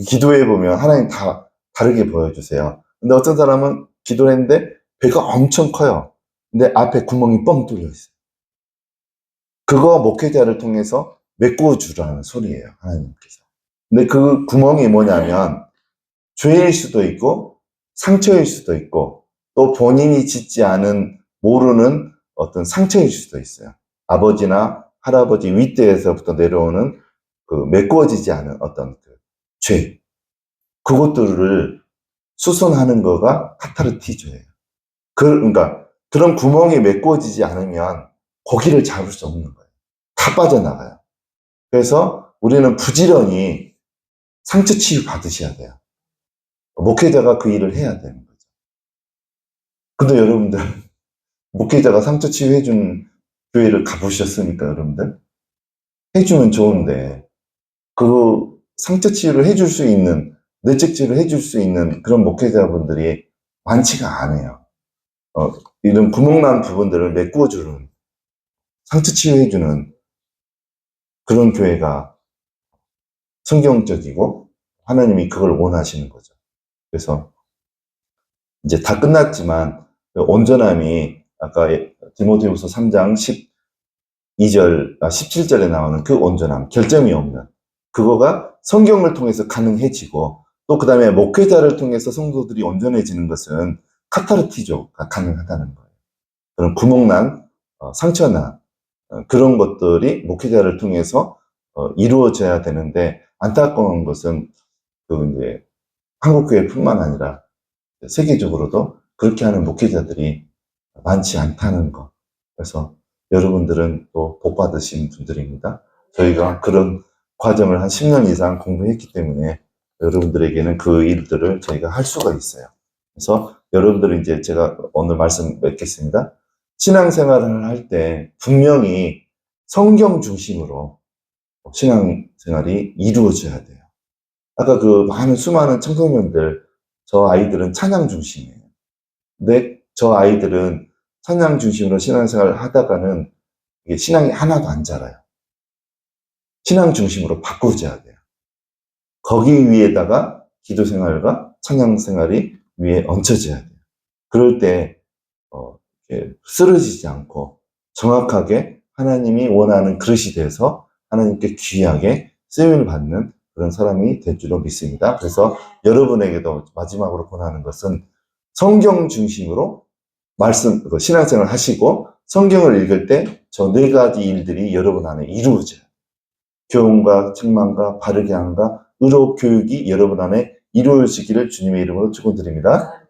A: 기도해보면 하나님 다 다르게 보여주세요. 근데 어떤 사람은 기도를 했는데 배가 엄청 커요. 근데 앞에 구멍이 뻥 뚫려 있어요. 그거 목회자를 통해서 메꾸어 주라는 소리예요. 하나님께서. 근데 그 구멍이 뭐냐면 죄일 수도 있고 상처일 수도 있고 또 본인이 짓지 않은 모르는 어떤 상처일 수도 있어요. 아버지나 할아버지 윗대에서부터 내려오는 그 메꾸어지지 않은 어떤 그 죄. 그것들을 수선하는 거가 카타르티조예요. 그러니까 그런 구멍이 메꾸어지지 않으면 고기를 잡을 수 없는 거예요. 다 빠져나가요. 그래서 우리는 부지런히 상처 치유 받으셔야 돼요. 목회자가 그 일을 해야 되는 거죠. 근데 여러분들 목회자가 상처 치유해준 교회를 가보셨습니까, 여러분들? 해주면 좋은데 그 상처 치유를 해줄 수 있는 내적 치유를 해줄 수 있는 그런 목회자분들이 많지가 않아요. 이런 구멍난 부분들을 메꾸어주는 상처 치유해주는 그런 교회가 성경적이고 하나님이 그걸 원하시는 거죠. 그래서 이제 다 끝났지만 온전함이 아까 디모데후서 3장 17절에 나오는 그 온전함, 결점이 없는 그거가 성경을 통해서 가능해지고 또 그 다음에 목회자를 통해서 성도들이 온전해지는 것은 카타르티조가 가능하다는 거예요. 그런 구멍난, 상처난 그런 것들이 목회자를 통해서 이루어져야 되는데 안타까운 것은 그 이제 한국교회뿐만 아니라 세계적으로도 그렇게 하는 목회자들이 많지 않다는 거. 그래서 여러분들은 또 복 받으신 분들입니다. 저희가 그런 과정을 한 10년 이상 공부했기 때문에 여러분들에게는 그 일들을 저희가 할 수가 있어요. 그래서 여러분들은 이제 제가 오늘 말씀 맺겠습니다. 신앙생활을 할 때 분명히 성경 중심으로 신앙생활이 이루어져야 돼요. 아까 그 많은 수많은 청소년들, 저 아이들은 찬양 중심이에요. 근데 저 아이들은 찬양 중심으로 신앙생활을 하다가는 이게 신앙이 하나도 안 자라요. 신앙 중심으로 바꾸어져야 돼요. 거기 위에다가 기도생활과 찬양생활이 위에 얹혀져야 돼요. 그럴 때 쓰러지지 않고 정확하게 하나님이 원하는 그릇이 돼서 하나님께 귀하게 쓰임을 받는 그런 사람이 될 줄로 믿습니다. 그래서 여러분에게도 마지막으로 권하는 것은 성경 중심으로 신앙생활을 하시고 성경을 읽을 때 저 4가지 일들이 여러분 안에 이루어져요. 교훈과 책망과 바르게 함과 의로 교육이 여러분 안에 이루어지기를 주님의 이름으로 축원드립니다.